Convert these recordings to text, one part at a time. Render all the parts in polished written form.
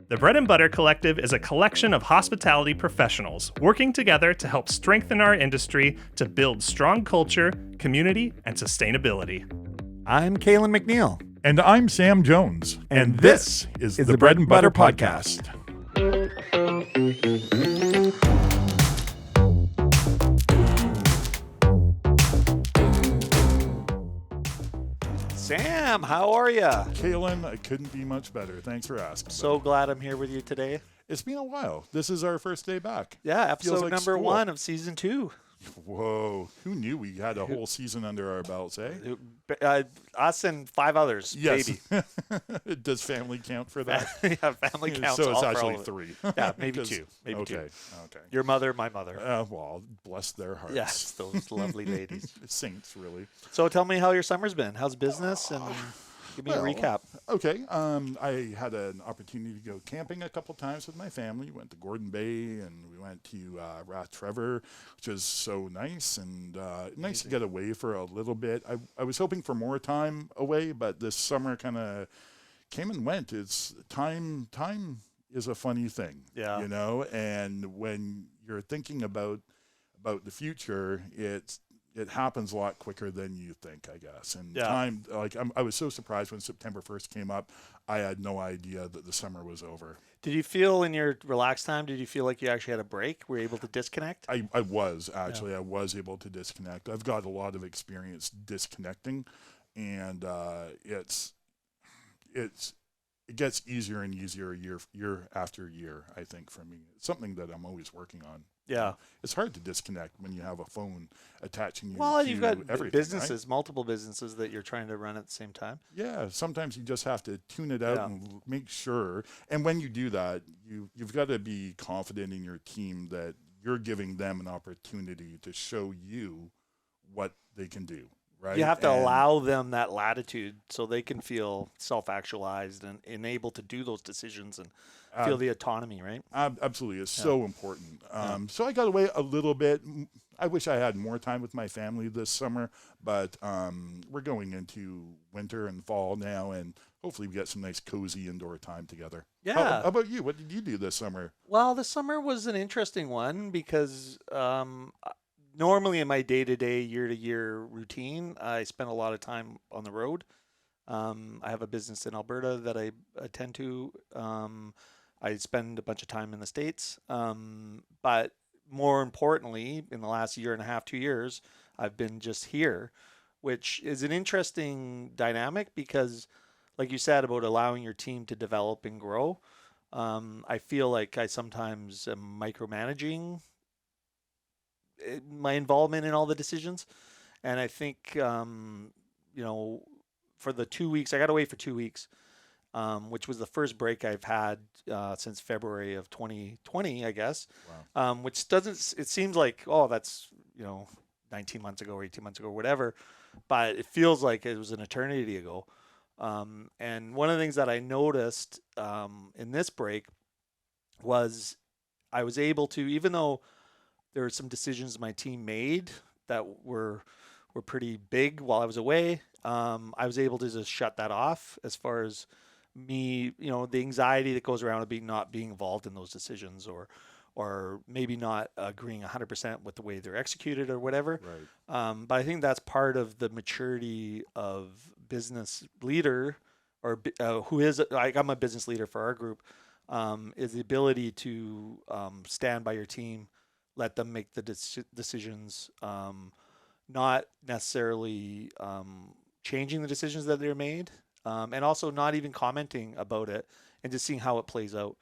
The Bread and Butter Collective is a collection of hospitality professionals working together to help strengthen our industry to build strong culture, community, and sustainability. I'm Calen McNeil. And I'm Sam Jones. And this is the Bread and Butter Podcast. Sam, how are you? Calen, I couldn't be much better. Thanks for asking. So glad I'm here with you today. It's been a while. This is our first day back. Yeah, episode like number school. 1 of season 2. Whoa. Who knew we had a whole season under our belts, eh? Us and 5 others, Yes. baby. Does family count for that? Yeah, family counts. So it's all for actually all of it. 3. Yeah, maybe 2. Maybe okay. 2. Okay. Your mother, my mother. Well, bless their hearts. Yes, those lovely ladies. Saints, really. So tell me how your summer's been. How's business? And give me a recap. Okay. I had an opportunity to go camping a couple times with my family. Went to Gordon Bay and we went to Rath Trevor, which was so nice and nice to get away for a little bit. I was hoping for more time away, but this summer kind of came and went. It's time is a funny thing, Yeah. you know, and when you're thinking about the future, it happens a lot quicker than you think, I guess. And Yeah. time, I was so surprised when September 1st came up. I had no idea that the summer was over. Did you feel in your relaxed time, did you feel like you actually had a break? Were you able to disconnect? I was actually, I was able to disconnect. I've got a lot of experience disconnecting, and it gets easier and easier year after year, I think, for me. It's something that I'm always working on. Yeah. It's hard to disconnect when you have a phone attaching you Well, to you've got everything, businesses, right? multiple businesses that you're trying to run at the same time. Yeah, sometimes you just have to tune it out and make sure. And when you do that, you've got to be confident in your team that you're giving them an opportunity to show you what they can do, right? You have to allow them that latitude so they can feel self-actualized and able to do those decisions and feel the autonomy, right? Absolutely. It's so important. So I got away a little bit. I wish I had more time with my family this summer, but we're going into winter and fall now, and hopefully we get some nice cozy indoor time together. Yeah. How about you? What did you do this summer? Well, the summer was an interesting one because normally in my day-to-day, year-to-year routine, I spend a lot of time on the road. I have a business in Alberta that I attend to. I spend a bunch of time in the States. But more importantly, in the last year and a half, 2 years, I've been just here, which is an interesting dynamic because, like you said, about allowing your team to develop and grow. I feel like I sometimes am micromanaging my involvement in all the decisions. And I think, for the 2 weeks, I got away for 2 weeks, which was the first break I've had since February of 2020, I guess. Wow. Which it seems like, that's, 19 months ago or 18 months ago, whatever. But it feels like it was an eternity ago. And one of the things that I noticed in this break was I was able to, even though there were some decisions my team made that were pretty big while I was away, I was able to just shut that off as far as me, the anxiety that goes around of not being involved in those decisions or maybe not agreeing 100% with the way they're executed or whatever. Right. But I think that's part of the maturity of business leader or who is, like, I'm a business leader for our group, is the ability to stand by your team, let them make the decisions, not necessarily changing the decisions that they're made, and also not even commenting about it and just seeing how it plays out.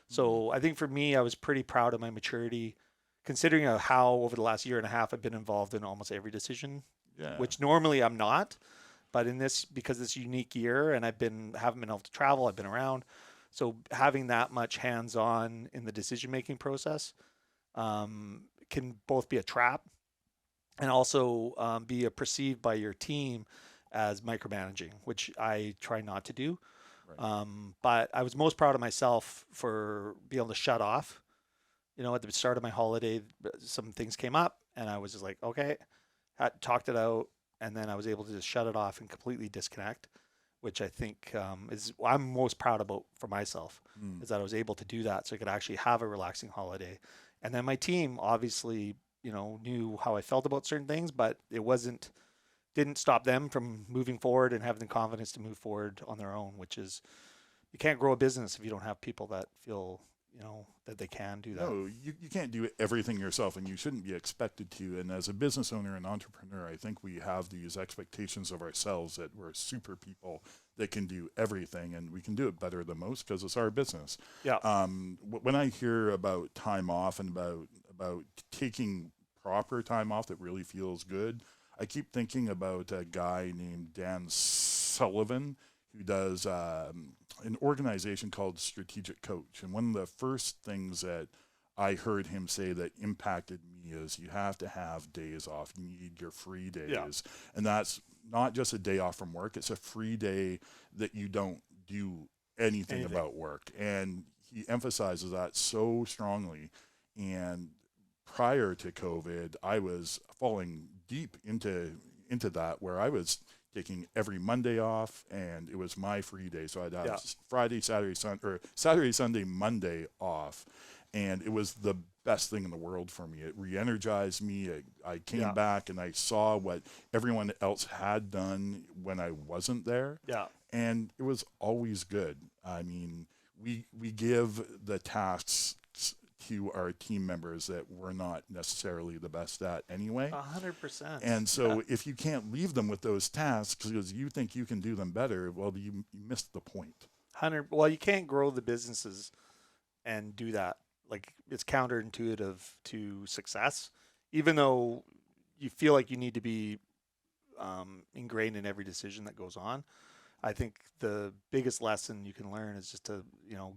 So I think for me, I was pretty proud of my maturity, considering how over the last year and a half I've been involved in almost every decision, which normally I'm not. But in this, because it's a unique year and haven't been able to travel, I've been around. So having that much hands-on in the decision-making process can both be a trap and also be perceived by your team as micromanaging, which I try not to do. Right. But I was most proud of myself for being able to shut off. At the start of my holiday, some things came up and I was just like, okay, talked it out. And then I was able to just shut it off and completely disconnect, which I think is I'm most proud about for myself, Mm. is that I was able to do that so I could actually have a relaxing holiday. And then my team obviously, knew how I felt about certain things, but didn't stop them from moving forward and having the confidence to move forward on their own, which is, you can't grow a business if you don't have people that feel, that they can do that. No, you can't do everything yourself, and you shouldn't be expected to. And as a business owner and entrepreneur, I think we have these expectations of ourselves that we're super people that can do everything, and we can do it better than most because it's our business. Yeah. When I hear about time off and about taking proper time off that really feels good, I keep thinking about a guy named Dan Sullivan who does an organization called Strategic Coach. And one of the first things that I heard him say that impacted me is you have to have days off. You need your free days. Yeah. And that's not just a day off from work. It's a free day that you don't do anything about work. And he emphasizes that so strongly. And prior to COVID, I was falling deep into that, where I was taking every Monday off, and it was my free day. So I'd have Friday, Saturday, Sunday, Monday off, and it was the best thing in the world for me. It re-energized me. I came back and I saw what everyone else had done when I wasn't there. Yeah. And it was always good. I mean, we give the tasks to our team members that we're not necessarily the best at anyway. 100%. And so if you can't leave them with those tasks because you think you can do them better, well, you missed the point. Well, you can't grow the businesses and do that. Like, it's counterintuitive to success, even though you feel like you need to be ingrained in every decision that goes on. I think the biggest lesson you can learn is just to,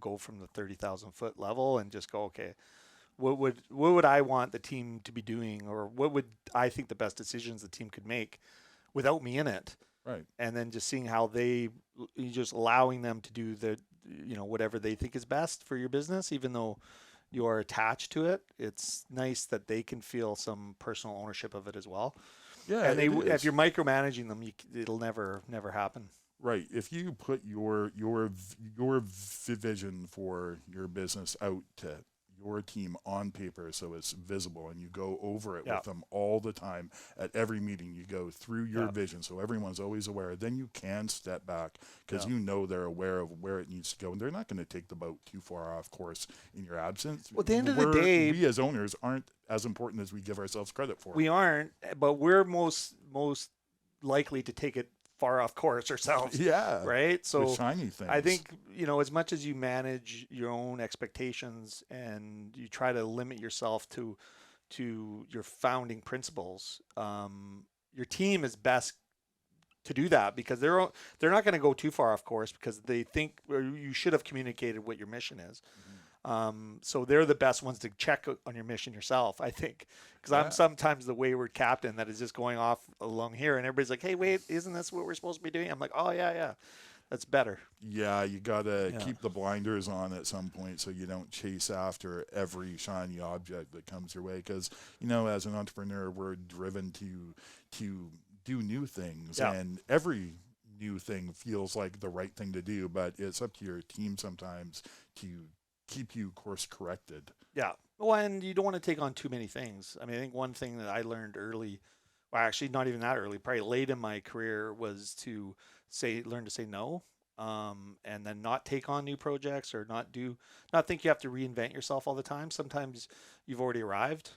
go from the 30,000 foot level and just go, okay, what would I want the team to be doing, or what would I think the best decisions the team could make without me in it? Right. And then just seeing how you just allowing them to do whatever they think is best for your business, even though you are attached to it. It's nice that they can feel some personal ownership of it as well. Yeah. And if you're micromanaging them, it'll never happen. Right. If you put your vision for your business out to your team on paper so it's visible, and you go over it with them all the time at every meeting, you go through your vision so everyone's always aware, then you can step back because they're aware of where it needs to go, and they're not going to take the boat too far off course in your absence. Well, at the end of the day, we as owners aren't as important as we give ourselves credit for. We aren't, but we're most likely to take it far off course ourselves. Yeah. Right. So the shiny things. I think, as much as you manage your own expectations and you try to limit yourself to your founding principles, your team is best to do that, because they're not going to go too far off course because they think, or you should have communicated what your mission is. So they're the best ones to check on your mission yourself, I think, because I'm sometimes the wayward captain that is just going off along here, and everybody's like, hey, wait, isn't this what we're supposed to be doing? I'm like, oh, yeah, that's better. Yeah, you got to keep the blinders on at some point so you don't chase after every shiny object that comes your way, because, as an entrepreneur, we're driven to do new things, and every new thing feels like the right thing to do, but it's up to your team sometimes to keep you course corrected. Yeah. Well, and you don't want to take on too many things. I mean, I think one thing that I learned early, well, actually not even that early, probably late in my career, was to learn to say no, and then not take on new projects, or not think you have to reinvent yourself all the time. Sometimes you've already arrived,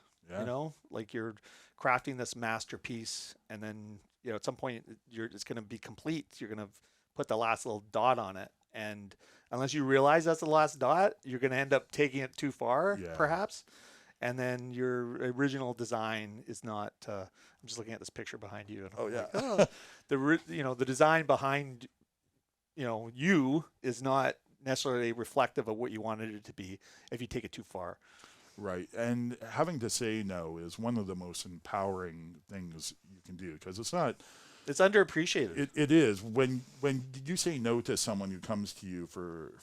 like you're crafting this masterpiece, and then, at some point it's going to be complete. You're going to put the last little dot on it. And unless you realize that's the last dot, you're going to end up taking it too far, perhaps. And then your original design is not. I'm just looking at this picture behind you. And the design behind, you is not necessarily reflective of what you wanted it to be if you take it too far. Right. And having to say no is one of the most empowering things you can do, because it's underappreciated. It is. When you say no to someone who comes to you for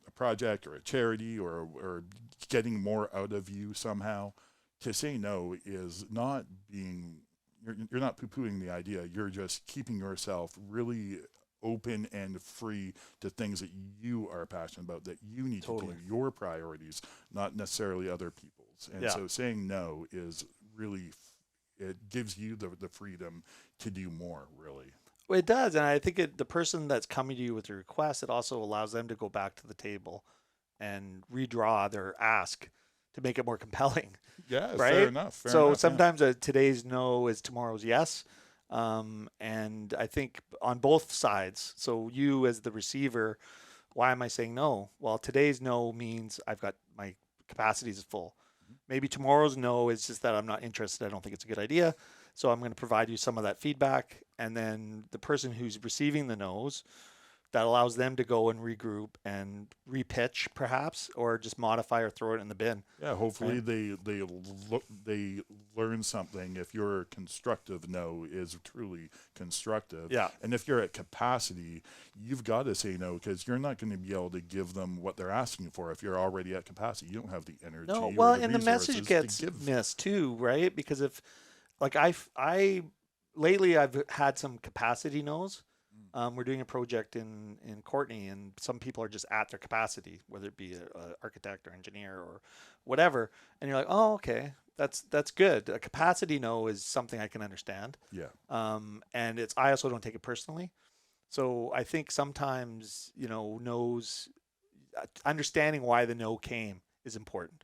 a project or a charity or getting more out of you somehow, to say no is not being, you're not poo-pooing the idea. You're just keeping yourself really open and free to things that you are passionate about, that you need Totally. to do, your priorities, not necessarily other people's. And Yeah. so saying no is really, it gives you the freedom to do more, really. Well, it does, and I think the person that's coming to you with a request, it also allows them to go back to the table and redraw their ask to make it more compelling. Yeah, Right? fair enough. Fair So enough, yeah. sometimes today's no is tomorrow's yes. And I think on both sides, so you as the receiver, why am I saying no? Well, today's no means I've got my capacities is full. Maybe tomorrow's no is just that I'm not interested. I don't think it's a good idea. So I'm going to provide you some of that feedback. And then the person who's receiving the no's, that allows them to go and regroup and repitch perhaps, or just modify or throw it in the bin. Yeah, hopefully Right. they learn something. If your constructive no is truly constructive, Yeah. and if you're at capacity, you've got to say no, because you're not going to be able to give them what they're asking for if you're already at capacity. You don't have the energy. No, or well, the and the message resources gets to give. missed too, right? Because if, like, I lately I've had some capacity no's. We're doing a project in Courtney, and some people are just at their capacity, whether it be a architect or engineer or whatever. And you're like, oh, okay, that's good. A capacity no is something I can understand. Yeah. And I also don't take it personally. So I think sometimes, no's, understanding why the no came is important,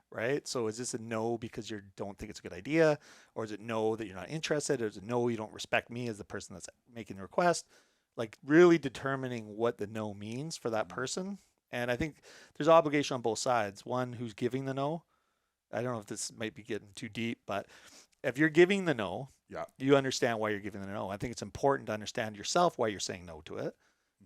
right? So is this a no because you don't think it's a good idea, or is it no that you're not interested, or is it no you don't respect me as the person that's making the request? Like really determining what the no means for that person. And I think there's obligation on both sides. One who's giving the no. I don't know if this might be getting too deep, but if you're giving the no, Yeah. you understand why you're giving the no. I think it's important to understand yourself why you're saying no to it,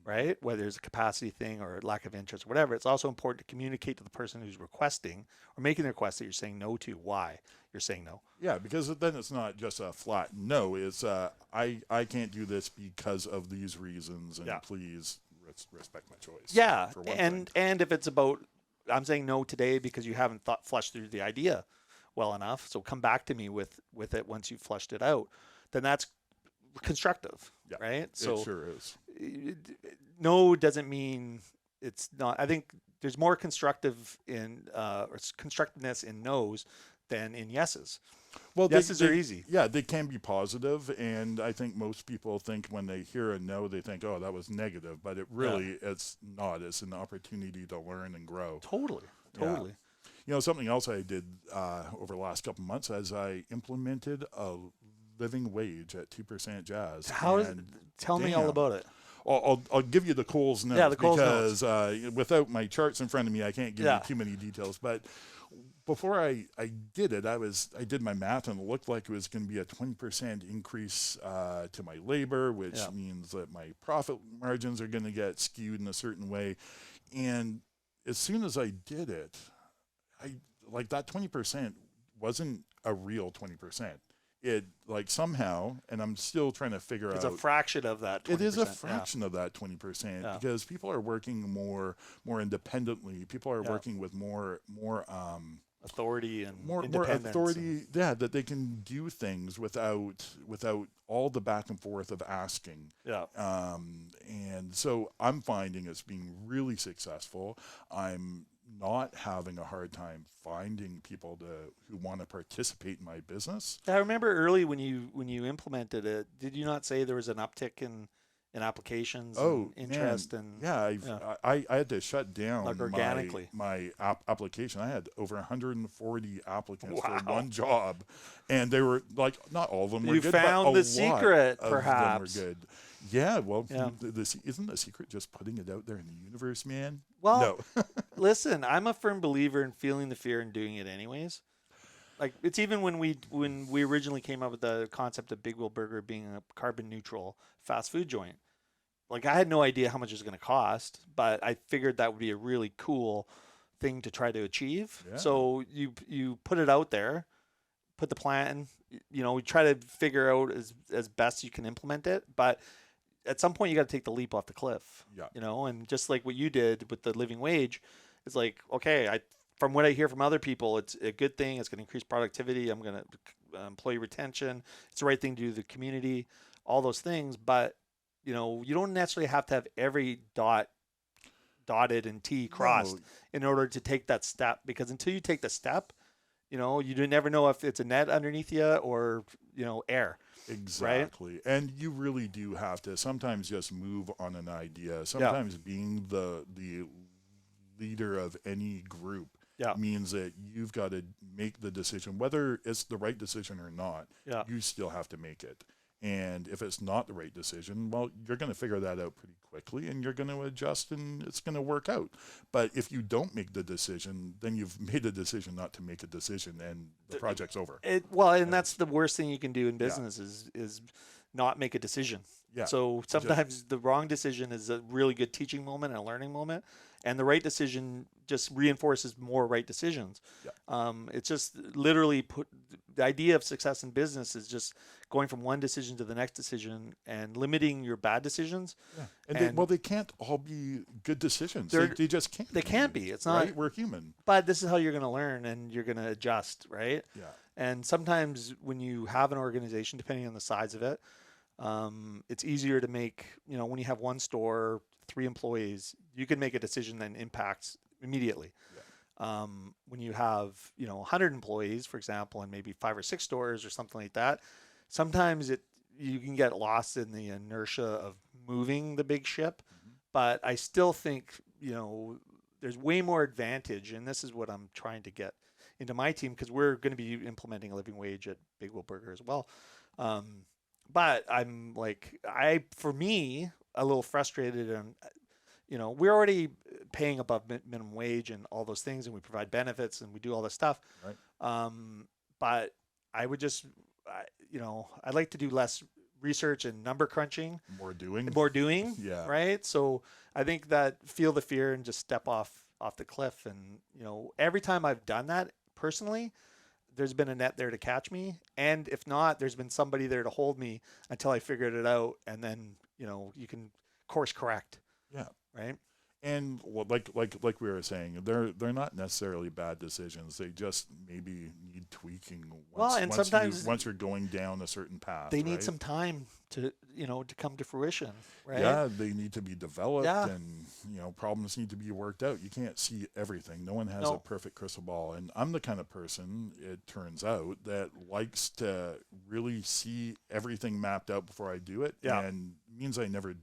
right? Whether it's a capacity thing or lack of interest or whatever. It's also important to communicate to the person who's requesting or making the request that you're saying no to, why you're saying no. Yeah, because then it's not just a flat no. It's I can't do this because of these reasons, and Yeah. please respect my choice. Yeah, for one and thing. if it's about, I'm saying no today because you haven't flushed through the idea well enough. So come back to me with it once you've flushed it out. Then that's constructive, Yeah, right? it sure is. No doesn't mean it's not. I think there's more constructive or constructiveness in no's than in yeses. Well, Yeses are easy. Yeah, they can be positive, and I think most people think when they hear a no, they think, "Oh, that was negative," but it's not. It's an opportunity to learn and grow. Totally. Something else I did over the last couple of months is I implemented a living wage at 2% Jazz. Tell me all about it. I'll give you the Coles notes, Yeah, the Coles because without my charts in front of me, I can't give Yeah. you too many details. But before I did it, I did my math, and it looked like it was going to be a 20% increase to my labor, which Yeah. means that my profit margins are going to get skewed in a certain way. And as soon as I did it, that 20% wasn't a real 20%. It somehow, and I'm still trying to figure out. It's a fraction of that 20%. It is a fraction of that 20%, Yeah. because people are working more independently. People are Yeah. working with more Authority and more independence. authority. Yeah, that they can do things without all the back and forth of asking. Yeah. And so I'm finding it's being really successful. I'm not having a hard time finding people who want to participate in my business. I remember early when you implemented it, did you not say there was an uptick in applications and interest? Man. And Yeah, I had to shut down organically. my application. I had over 140 applicants Wow. for one job, and they were not all of them were You good. found but the a secret, lot perhaps. of them were good. Yeah, well, Yeah. Isn't the secret just putting it out there in the universe, man? Well, no. listen, I'm a firm believer in feeling the fear and doing it anyways. Like, it's even when we originally came up with the concept of Big Wheel Burger being a carbon neutral fast food joint. Like, I had no idea how much it was going to cost, but I figured that would be a really cool thing to try to achieve. Yeah. So you put it out there, put the plan, we try to figure out as best you can implement it, but at some point you got to take the leap off the cliff. Yeah. And just like what you did with the living wage, it's like, okay, from what I hear from other people, it's a good thing. It's going to increase productivity. I'm going to employee retention. It's the right thing to do to the community, all those things. But You know, you don't necessarily have to have every dot dotted and T crossed in order to take that step, because until you take the step, you know, you do never know if it's a net underneath you or, you know, air. Exactly. Right? And you really do have to sometimes just move on an idea. Sometimes being the leader of any group means that you've got to make the decision, whether it's the right decision or not. You still have to make it. And if it's not the right decision, well, you're going to figure that out pretty quickly, and you're going to adjust, and it's going to work out. But if you don't make the decision, then you've made a decision not to make a decision, and the project's over. And that's the worst thing you can do in business is not make a decision. So sometimes the wrong decision is a really good teaching moment and a learning moment, and the right decision just reinforces more right decisions. It's just literally the idea of success in business is just going from one decision to the next decision and limiting your bad decisions. And they can't all be good decisions. They just can't. They can't be. It's not. Right? We're human. But this is how you're going to learn, and you're going to adjust, right? And sometimes when you have an organization, depending on the size of it, it's easier to make, you know, when you have one store, 3 employees, you can make a decision that impacts immediately. When you have, you know, 100 employees, for example, and maybe 5 or 6 stores or something like that, sometimes you can get lost in the inertia of moving the big ship. But I still think, you know, there's way more advantage, and this is what I'm trying to get into my team, because we're going to be implementing a living wage at Big Will Burger as well. But I'm like, for me, a little frustrated, and you know, we're already paying above minimum wage and all those things, and we provide benefits and we do all this stuff. But I would just, you know, I'd like to do less research and number crunching, more doing. Right. So I think that feel the fear and just step off the cliff. And, you know, every time I've done that personally, there's been a net there to catch me. And if not, there's been somebody there to hold me until I figured it out. And then, you know, you can course correct. Right. And well, like we were saying, they're not necessarily bad decisions. They just maybe need tweaking. Once you're going down a certain path, they need some time to come to fruition. Right? Yeah, they need to be developed, and you know, problems need to be worked out. You can't see everything. No one has a perfect crystal ball, and I'm the kind of person, it turns out, that likes to really see everything mapped out before I do it, and means I never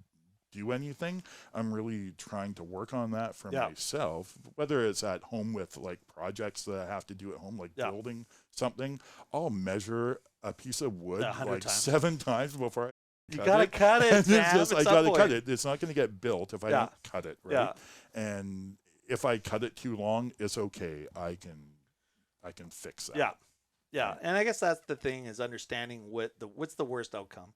do anything. I'm really trying to work on that for myself, whether it's at home with like projects that I have to do at home, like building something. I'll measure a piece of wood like 7 times before I gotta cut it. I gotta cut it. It's not going to get built if I don't cut it, right? And if I cut it too long, it's okay. I can fix that. And I guess that's the thing, is understanding what's the worst outcome.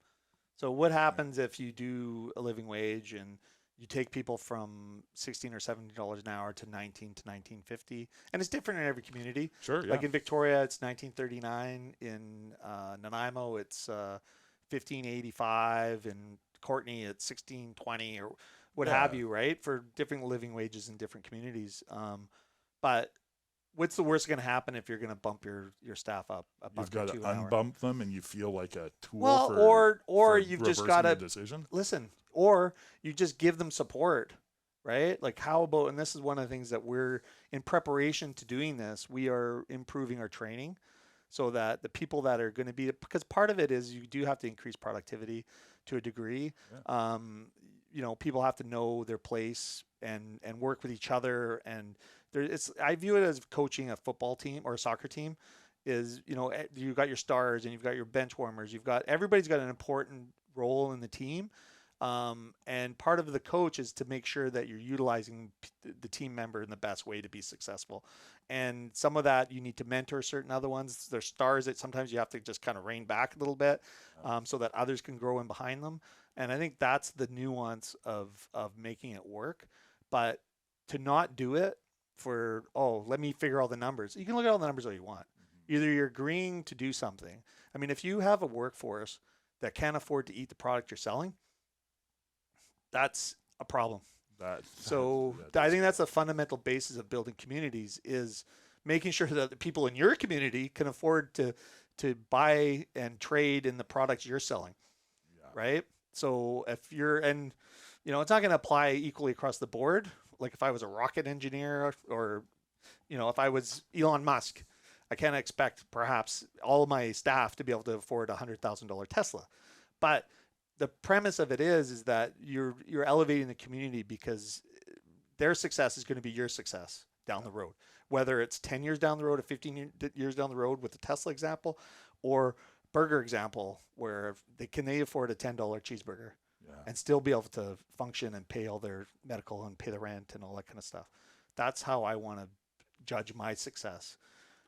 So what happens if you do a living wage and you take people from $16 or $17 an hour to $19 to $19.50, and it's different in every community. Like in Victoria, it's $19.39. In Nanaimo, it's $15.85. In Courtenay, it's $16.20 or what have you, right? For different living wages in different communities. But what's the worst going to happen if you're going to bump your staff up a buck or two an hour? You've got to unbump them, and you feel like a tool or you've just got to decision. Listen, or you just give them support, right? Like, how about, and this is one of the things that we're in preparation to doing this, we are improving our training so that the people that are going to be, because part of it is you do have to increase productivity to a degree. You know, people have to know their place and work with each other, and I view it as coaching a football team or a soccer team. Is, you know, you've got your stars and you've got your bench warmers. Everybody's got an important role in the team. And part of the coach is to make sure that you're utilizing the team member in the best way to be successful. And some of that you need to mentor certain other ones. There's stars that sometimes you have to just kind of rein back a little bit so that others can grow in behind them. And I think that's the nuance of making it work. But to not do it for, let me figure all the numbers. You can look at all the numbers all you want. Either you're agreeing to do something. I mean, if you have a workforce that can't afford to eat the product you're selling, that's a problem. I think that's the fundamental basis of building communities, is making sure that the people in your community can afford to buy and trade in the products you're selling. Right? So if you're, and it's not going to apply equally across the board. Like if I was a rocket engineer, or if I was Elon Musk, I can't expect perhaps all of my staff to be able to afford a $100,000 Tesla. But the premise of it is that you're elevating the community, because their success is going to be your success down the road. Whether it's 10 years down the road or 15 years down the road with the Tesla example, or burger example, where they afford a $10 cheeseburger and still be able to function and pay all their medical and pay the rent and all that kind of stuff. That's how I want to judge my success.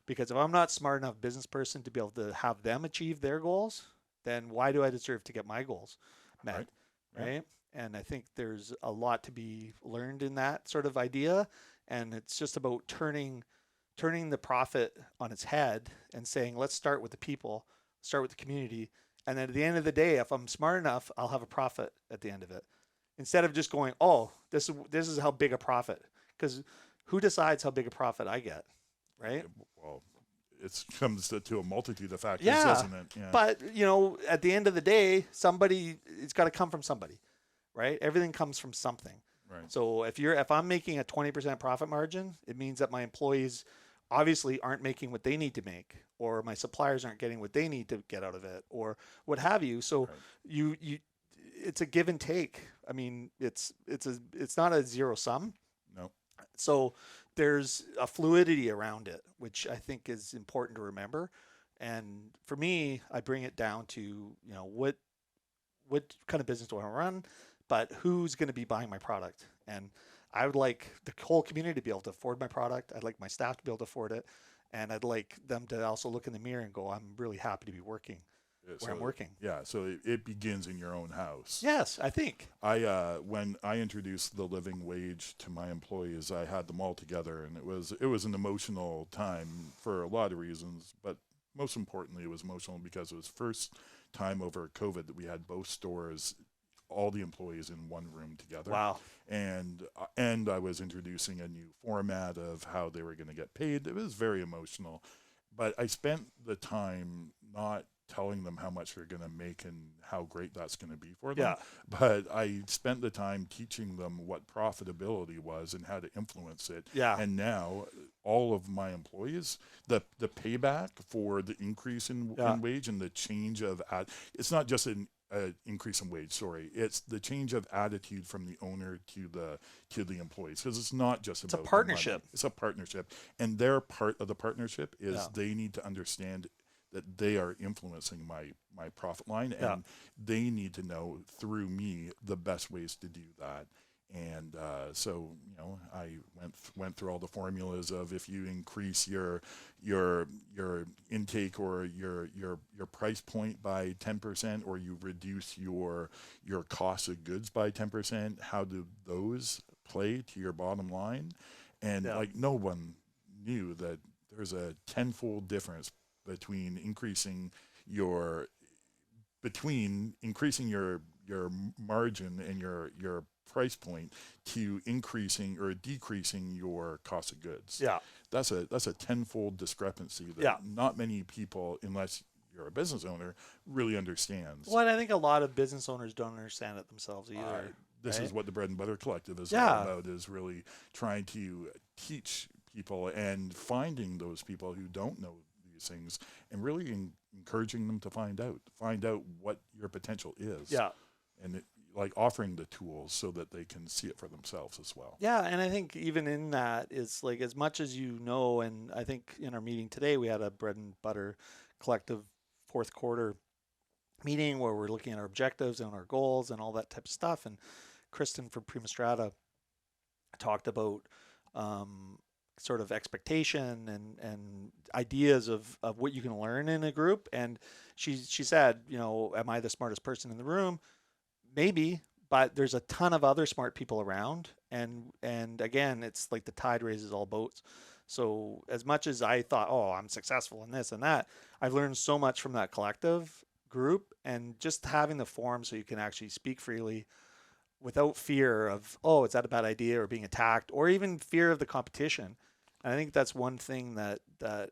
Because if I'm not smart enough business person to be able to have them achieve their goals, then why do I deserve to get my goals met? Right? And I think there's a lot to be learned in that sort of idea. And it's just about turning the profit on its head and saying, let's start with the people, start with the community. And then at the end of the day, if I'm smart enough, I'll have a profit at the end of it. Instead of just going, oh, this is how big a profit. Because who decides how big a profit I get, right? Well, it comes to a multitude of factors, doesn't it? Yeah. But, at the end of the day, it's got to come from somebody, right? Everything comes from something. Right. So if I'm making a 20% profit margin, it means that my employees obviously aren't making what they need to make, or my suppliers aren't getting what they need to get out of it, or what have you. So you it's a give and take. I mean, it's not a zero sum. No. So there's a fluidity around it, which I think is important to remember. And for me, I bring it down to, what kind of business do I want to run, but who's going to be buying my product? And I would like the whole community to be able to afford my product. I'd like my staff to be able to afford it. And I'd like them to also look in the mirror and go, I'm really happy to be working where I'm working. Yeah, so it begins in your own house. Yes, I think. When I introduced the living wage to my employees, I had them all together, and it was an emotional time for a lot of reasons, but most importantly, it was emotional because it was first time over COVID that we had both stores, all the employees in one room together. Wow. And I was introducing a new format of how they were going to get paid. It was very emotional, but I spent the time not telling them how much they're going to make and how great that's going to be for them. Yeah. But I spent the time teaching them what profitability was and how to influence it. Yeah. And now all of my employees, the payback for the increase in wage and the change of it's not just an increase in wage. It's the change of attitude from the owner to the employees, because it's not just about a partnership. It's a partnership, and their part of the partnership is they need to understand that they are influencing my profit line, and they need to know through me the best ways to do that. And so I went through all the formulas of, if you increase your intake or your price point by 10%, or you reduce your cost of goods by 10%, how do those play to your bottom line? And no one knew that there's a tenfold difference between increasing your margin and your price point to increasing or decreasing your cost of goods. Yeah. That's a tenfold discrepancy that not many people, unless you're a business owner, really understands. Well, and I think a lot of business owners don't understand it themselves either. This is what the Bread and Butter Collective is all about, is really trying to teach people and finding those people who don't know these things, and really encouraging them to find out what your potential is. Yeah. And offering the tools so that they can see it for themselves as well. Yeah, and I think even in that is as much as and I think in our meeting today we had a Bread and Butter Collective fourth quarter meeting where we're looking at our objectives and our goals and all that type of stuff. And Kristen from Prima Strata talked about sort of expectation and ideas of what you can learn in a group. And she said, am I the smartest person in the room? Maybe, but there's a ton of other smart people around. And again, it's like the tide raises all boats. So as much as I thought, I'm successful in this and that, I've learned so much from that collective group, and just having the forum so you can actually speak freely without fear of, is that a bad idea, or being attacked, or even fear of the competition. And I think that's one thing that the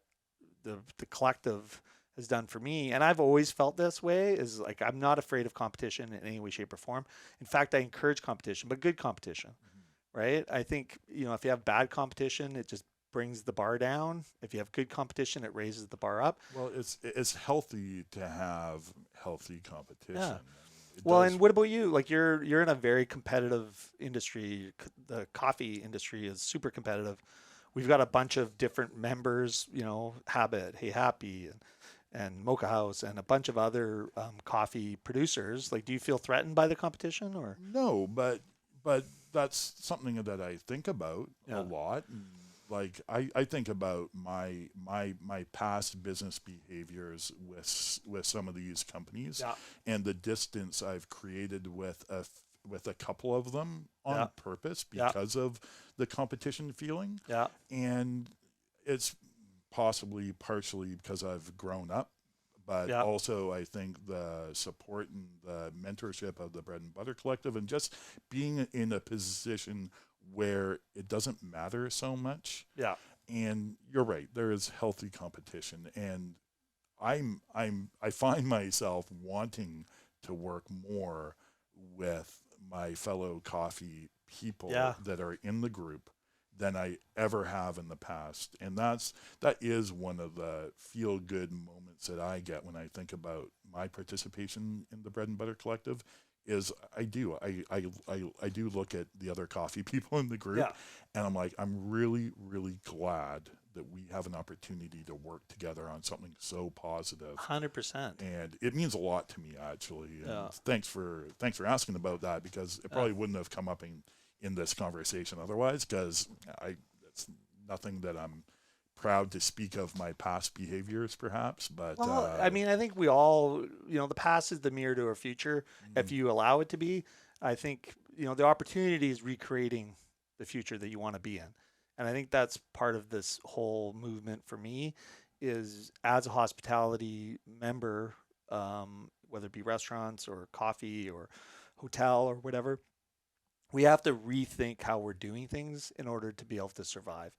collective has done for me, and I've always felt this way, is like I'm not afraid of competition in any way, shape, or form. In fact, I encourage competition, but good competition, right? I think, if you have bad competition, it just brings the bar down. If you have good competition, it raises the bar up. Well, it's healthy to have healthy competition. Yeah. I mean, it Well, does. and what about you? Like you're in a very competitive industry. The coffee industry is super competitive. We've got a bunch of different members, Habit, Hey Happy, and Mocha House, and a bunch of other coffee producers. Like, do you feel threatened by the competition, or? No, but that's something that I think about a Yeah. lot. And like I think about my past business behaviors with some of these companies, Yeah. and the distance I've created with a couple of them on Yeah. purpose Yeah. because of the competition feeling. Yeah. And it's possibly partially because I've grown up, but Yeah. also I think the support and the mentorship of the Bread and Butter Collective, and just being in a position where it doesn't matter so much. Yeah. And you're right, there is healthy competition, and I find myself wanting to work more with my fellow coffee people Yeah. that are in the group than I ever have in the past. And that is one of the feel good moments that I get when I think about my participation in the Bread and Butter Collective. Is I do look at the other coffee people in the group, Yeah. and I'm like, I'm really, really glad that we have an opportunity to work together on something so positive. 100%. And it means a lot to me, actually. And Yeah. thanks for asking about that, because it probably wouldn't have come up in this conversation otherwise, because it's nothing that I'm proud to speak of my past behaviors, perhaps. But Well, I mean, I think we all, the past is the mirror to our future. If you allow it to be, I think, the opportunity is recreating the future that you want to be in. And I think that's part of this whole movement for me, is as a hospitality member, whether it be restaurants or coffee or hotel or whatever, we have to rethink how we're doing things in order to be able to survive.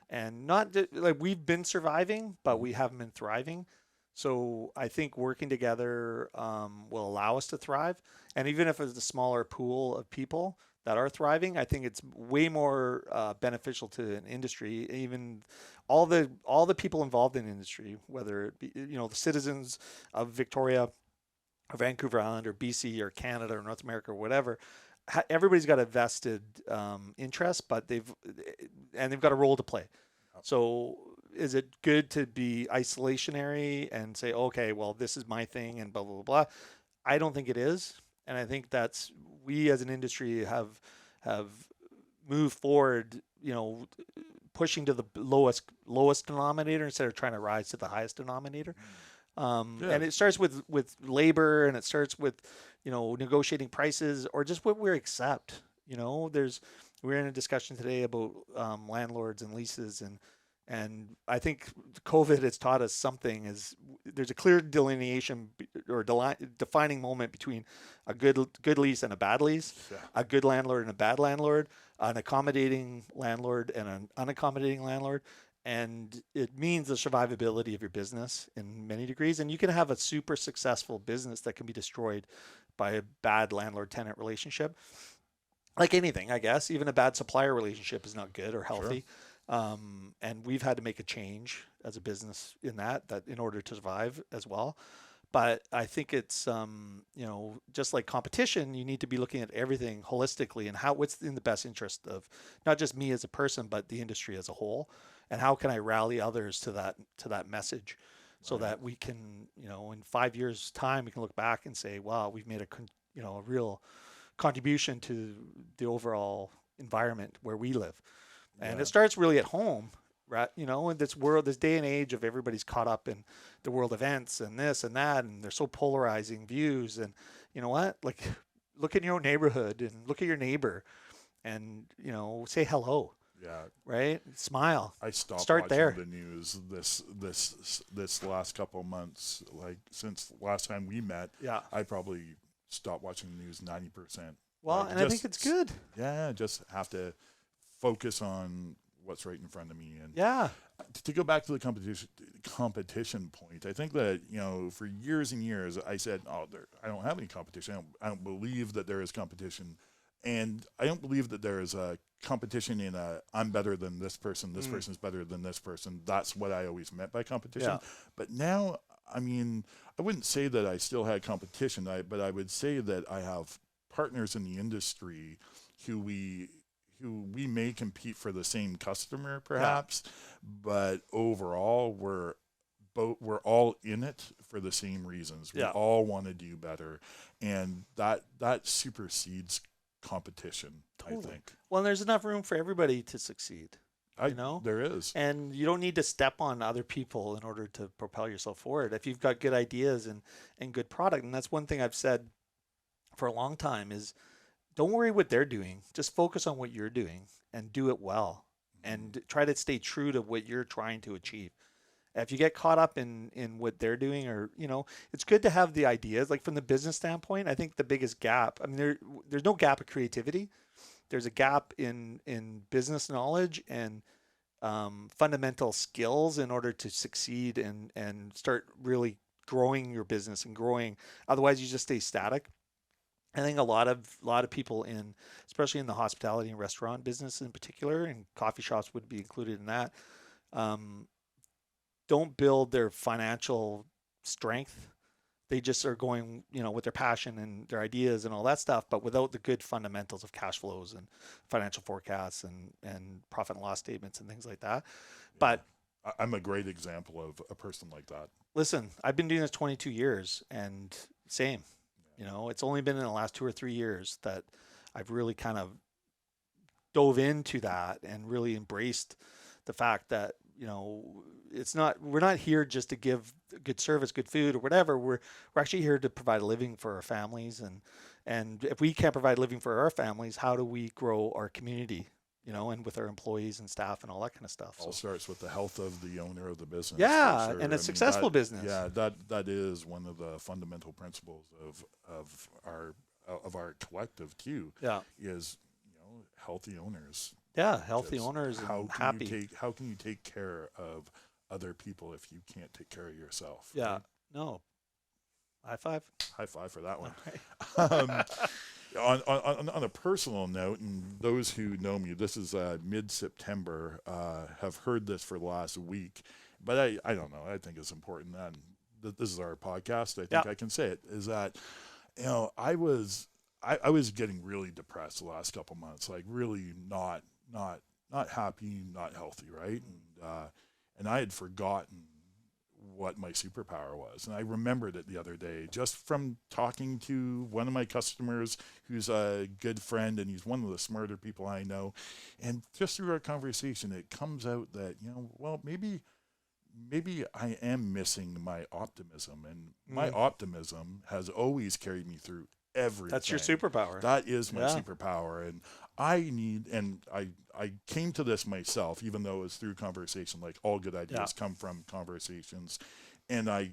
And not like we've been surviving, but we haven't been thriving. So I think working together will allow us to thrive. And even if it's a smaller pool of people that are thriving, I think it's way more beneficial to an industry. Even all the people involved in the industry, whether it be the citizens of Victoria, or Vancouver Island, or BC, or Canada, or North America, or whatever. Everybody's got a vested interest, but they've got a role to play. So is it good to be isolationary and say, okay, well, this is my thing and blah, blah, blah, blah? I don't think it is. And I think that's, we as an industry have moved forward, pushing to the lowest denominator instead of trying to rise to the highest denominator. And it starts with labor, and it starts with, negotiating prices, or just what we accept. We're in a discussion today about landlords and leases, and I think COVID has taught us something. Is there's a clear delineation or defining moment between a good lease and a bad lease, a good landlord and a bad landlord, an accommodating landlord and an unaccommodating landlord. And it means the survivability of your business in many degrees. And you can have a super successful business that can be destroyed by a bad landlord-tenant relationship. Like anything, I guess. Even a bad supplier relationship is not good or healthy. Sure. And we've had to make a change as a business in that in order to survive as well. But I think it's, just like competition, you need to be looking at everything holistically and what's in the best interest of not just me as a person, but the industry as a whole. And how can I rally others to that message, so that we can, in 5 years' time, we can look back and say, wow, we've made a real contribution to the overall environment where we live. And it starts really at home, right? In this world, this day and age of everybody's caught up in the world events and this and that, and they're so polarizing views. And you know what? Like, look in your own neighborhood and look at your neighbor, and say hello. Yeah. Right. Smile. I stopped Start watching there. the news this last couple of months. Like, since last time we met, Yeah. I probably stopped watching the news 90%. Well, Like, and I think it's good. Yeah, just have to focus on what's right in front of me. And Yeah. to go back to the competition point, I think that, for years and years, I said, I don't have any competition. I don't believe that there is competition. And I don't believe that there is a competition in I'm better than this person is better than this person. That's what I always meant by competition. Yeah. But now, I wouldn't say that I still had competition, but I would say that I have partners in the industry who we may compete for the same customer perhaps, but overall we're all in it for the same reasons. We all want to do better, and that supersedes competition. Totally. I think. Well, there's enough room for everybody to succeed. There is, and you don't need to step on other people in order to propel yourself forward. If you've got good ideas and good product, and that's one thing I've said for a long time is, don't worry what they're doing. Just focus on what you're doing and do it well, and try to stay true to what you're trying to achieve. If you get caught up in what they're doing, or, it's good to have the ideas. Like from the business standpoint, I think the biggest gap, there's no gap of creativity. There's a gap in business knowledge and fundamental skills in order to succeed and start really growing your business and growing. Otherwise, you just stay static. I think a lot of people especially in the hospitality and restaurant business in particular, and coffee shops would be included in that, don't build their financial strength. They just are going, with their passion and their ideas and all that stuff, but without the good fundamentals of cash flows and financial forecasts and profit and loss statements and things like that. Yeah. But I'm a great example of a person like that. Listen, I've been doing this 22 years and same. It's only been in the last 2 or 3 years that I've really kind of dove into that and really embraced the fact that, we're not here just to give good service, good food or whatever. We're actually here to provide a living for our families. And if we can't provide a living for our families, how do we grow our community, and with our employees and staff and all that kind of stuff. All starts with the health of the owner of the business. Yeah. Sure. And a successful business. Yeah. That is one of the fundamental principles of our collective too. Yeah. Is, healthy owners. Yeah. Healthy owners and happy. How can you take care of other people if you can't take care of yourself? Yeah. Right? No. High five. High five for that one. Right. On a personal note, and those who know me, this is mid-September, have heard this for the last week, but I don't know. I think it's important, and this is our podcast. I think I can say it, is that, I was getting really depressed the last couple months, like really not happy, not healthy, right? And I had forgotten what my superpower was. And I remembered it the other day just from talking to one of my customers who's a good friend, and he's one of the smarter people I know. And just through our conversation, it comes out that, maybe I am missing my optimism, and my optimism has always carried me through everything. That's your superpower. That is my superpower. And I came to this myself, even though it was through conversation. Like all good ideas come from conversations. And I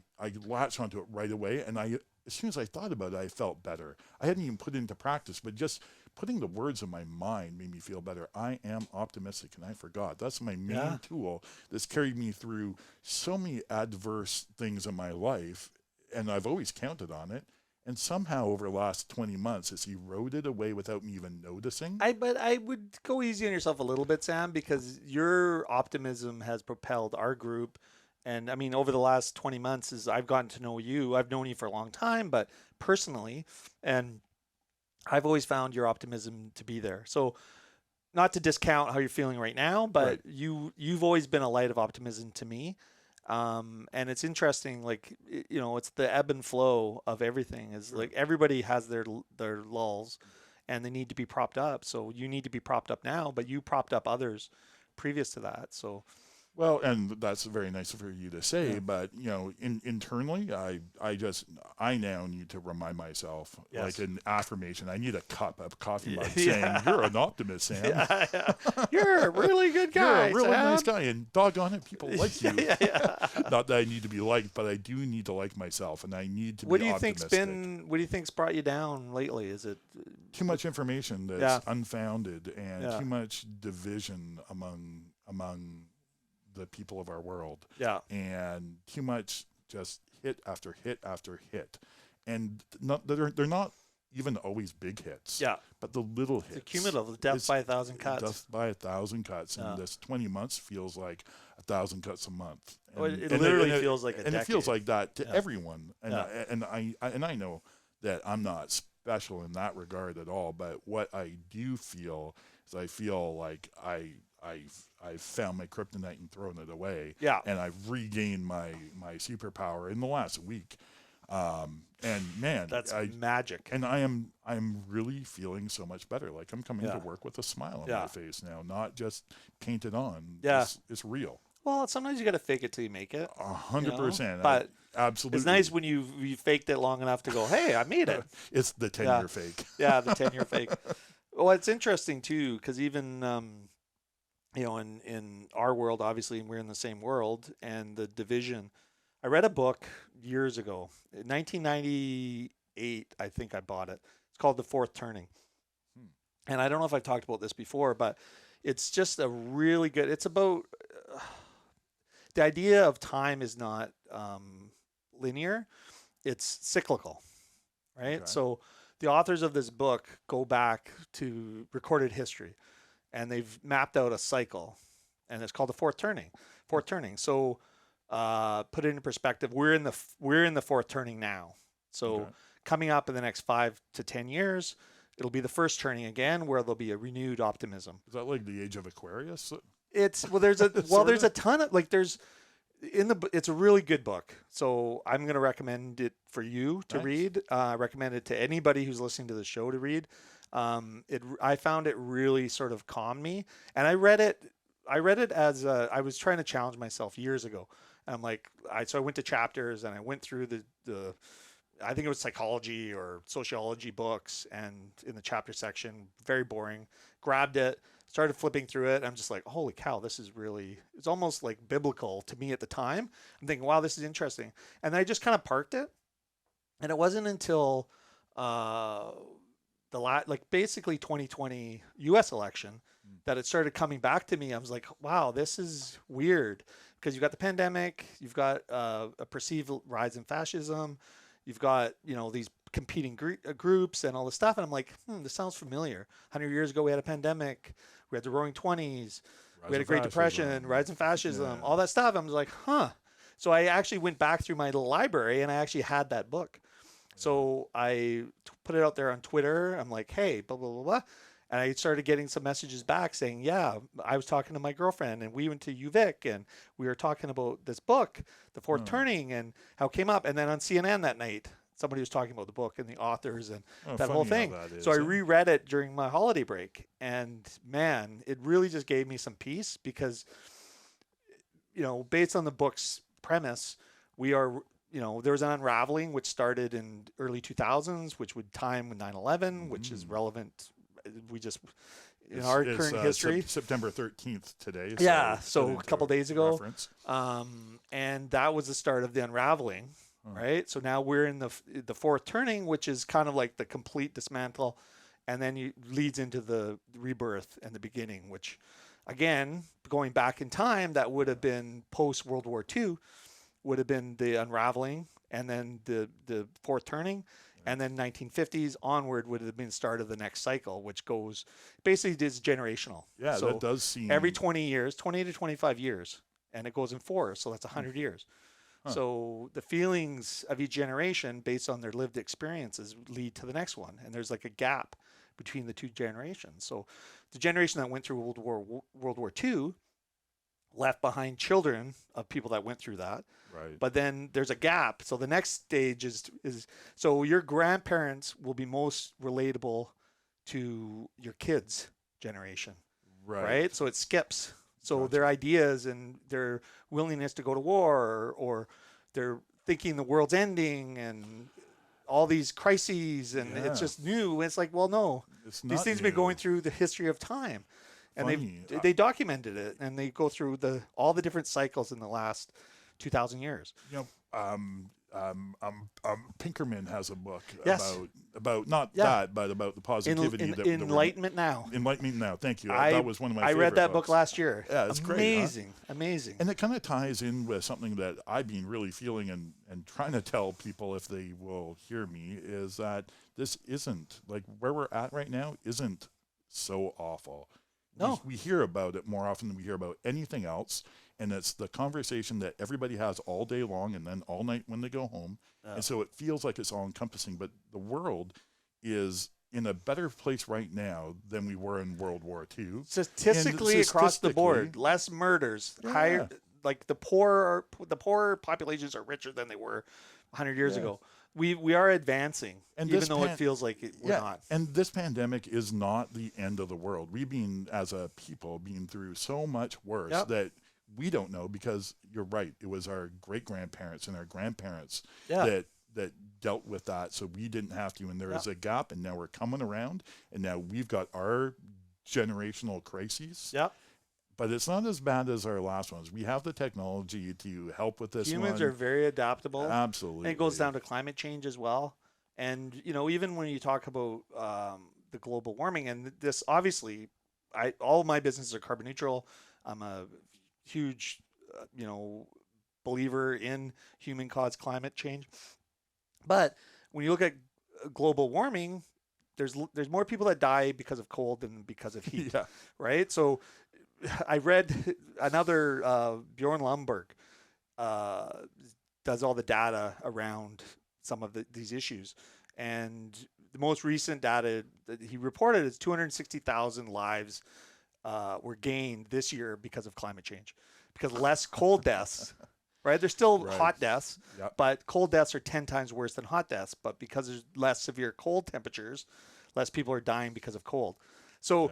latched onto it right away. And as soon as I thought about it, I felt better. I hadn't even put it into practice, but just putting the words in my mind made me feel better. I am optimistic, and I forgot. That's my main tool that's carried me through so many adverse things in my life. And I've always counted on it. And somehow over the last 20 months, it's eroded away without me even noticing. But I would go easy on yourself a little bit, Sam, because your optimism has propelled our group. And over the last 20 months, as I've gotten to know you, I've known you for a long time, but personally, and I've always found your optimism to be there. So not to discount how you're feeling right now, but you've always been a light of optimism to me. And it's interesting, like, it's the ebb and flow of everything. Is like everybody has their lulls, and they need to be propped up. So you need to be propped up now, but you propped up others previous to that. So Well, and that's very nice for you to say, but internally, I now need to remind myself, like an affirmation. I need a cup of coffee mug saying, "You're an optimist, Sam. You're a really good guy. You're a really Sam. nice guy, and doggone it, people like you." Not that I need to be liked, but I do need to like myself, and I need to be optimistic. What do you think's brought you down lately? Is it too much information that's unfounded, and too much division among among the people of our world. Yeah. And too much just hit after hit after hit. And they're not even always big hits. Yeah. But the little hits. The cumulative, death by 1,000 cuts. Death by 1,000 cuts. Yeah. And this 20 months feels like 1,000 cuts a month. And, Well, it literally feels like a and decade. it feels like that to Yeah. everyone. And Yeah. I know that I'm not special in that regard at all. But what I do feel is I feel like I've found my kryptonite and thrown it away. Yeah. And I've regained my superpower in the last week. And man, That's magic. And I'm really feeling so much better. Like I'm coming Yeah. to work with a smile on Yeah. my face now, not just painted on. Yeah. It's real. Well, sometimes you got to fake it till you make it. 100%. But absolutely. it's nice when you faked it long enough to go, hey, I made it. It's the 10-year fake. Yeah, the 10-year fake. Well, it's interesting too, because even in our world, obviously, we're in the same world, and the division. I read a book years ago, in 1998. I think I bought it. It's called The Fourth Turning, and I don't know if I've talked about this before, but it's just a really good. It's about the idea of time is not linear; it's cyclical, right? Okay. So the authors of this book go back to recorded history, and they've mapped out a cycle, and it's called the fourth turning. Fourth turning. So put it into perspective. We're in the fourth turning now. So Okay. coming up in the next 5 to 10 years, it'll be the first turning again, where there'll be a renewed optimism. Is that like the age of Aquarius? It's there's a ton of it's a really good book. So I'm going to recommend it for you to Nice. read. Recommend it to anybody who's listening to the show to read. I found it really sort of calmed me, and I read it as I was trying to challenge myself years ago. And I'm like, so I went to chapters and I went through the I think it was psychology or sociology books, and in the chapter section, very boring. Grabbed it, started flipping through it. I'm just like, holy cow, it's almost like biblical to me at the time. I'm thinking, wow, this is interesting. And I just kind of parked it. And it wasn't until basically 2020 U.S. election that it started coming back to me. I was like, wow, this is weird, because you've got the pandemic, you've got a perceived rise in fascism, you've got these competing groups and all this stuff, and I'm like, this sounds familiar. 100 years ago, we had a pandemic, we had the Roaring Twenties, we had a Great Depression, rise in fascism, all that stuff. I was like, So I actually went back through my little library, and I actually had that book. So I put it out there on Twitter. I'm like, hey, blah, blah, blah, blah. And I started getting some messages back saying, yeah, I was talking to my girlfriend, and we went to UVic, and we were talking about this book, The Fourth Turning, and how it came up. And then on CNN that night, somebody was talking about the book and the authors and that whole thing. So I reread it during my holiday break. And man, it really just gave me some peace, because, based on the book's premise, we are... there was an unraveling which started in early 2000s, which would time with 9/11, which is relevant. In our current history. September 13th today. So a couple days ago. Reference. And that was the start of the unraveling, right? So now we're in the fourth turning, which is kind of like the complete dismantle, and then leads into the rebirth and the beginning, which, again, going back in time, that would have been post World War II. Would have been the unraveling, and then the fourth turning, and then 1950s onward would have been the start of the next cycle, which goes basically is generational. Yeah, so that does seem every 20 to 25 years, and it goes in 4, so that's 100 years. So the feelings of each generation, based on their lived experiences, lead to the next one, and there's like a gap between the two generations. So the generation that went through World War II left behind children of people that went through that. Right. But then there's a gap. So the next stage is so your grandparents will be most relatable to your kids' generation. Right? So it skips. So their ideas and their willingness to go to war, or they're thinking the world's ending and all these crises, and it's just new. It's like, well, no. These things have been going through the history of time. And they documented it, and they go through all the different cycles in the last 2,000 years. Pinkerman has a book Yes. about not Yeah. that, but about the positivity. Enlightenment Now. Enlightenment Now. Thank you. I That was one of my I favorite read that books. book last year. Yeah, it's great. Amazing. Amazing. And it kind of ties in with something that I've been really feeling and trying to tell people if they will hear me is that this isn't, like where we're at right now, isn't so awful. No. We hear about it more often than we hear about anything else. And it's the conversation that everybody has all day long and then all night when they go home. And so it feels like it's all encompassing, but the world is in a better place right now than we were in World War II. Statistically, across the board, less murders, higher. Like the poor populations are richer than they were 100 years ago. We are advancing, and even though it feels like we're not. And this pandemic is not the end of the world. We've been, as a people, been through so much worse that we don't know, because you're right. It was our great grandparents and our grandparents that dealt with that, so we didn't have to. And there is a gap, and now we're coming around, and now we've got our generational crises. Yep. But it's not as bad as our last ones. We have the technology to help with this. Humans are very adaptable. Absolutely. And it goes down to climate change as well. And, even when you talk about the global warming, and this, obviously, all of my businesses are carbon neutral. I'm a huge, believer in human-caused climate change. But when you look at global warming, there's more people that die because of cold than because of heat, right? So I read another Bjorn Lomborg does all the data around some of these issues, and the most recent data that he reported is 260,000 lives were gained this year because of climate change, because less cold deaths. Right, there's still hot deaths, but cold deaths are 10 times worse than hot deaths. But because there's less severe cold temperatures, less people are dying because of cold. So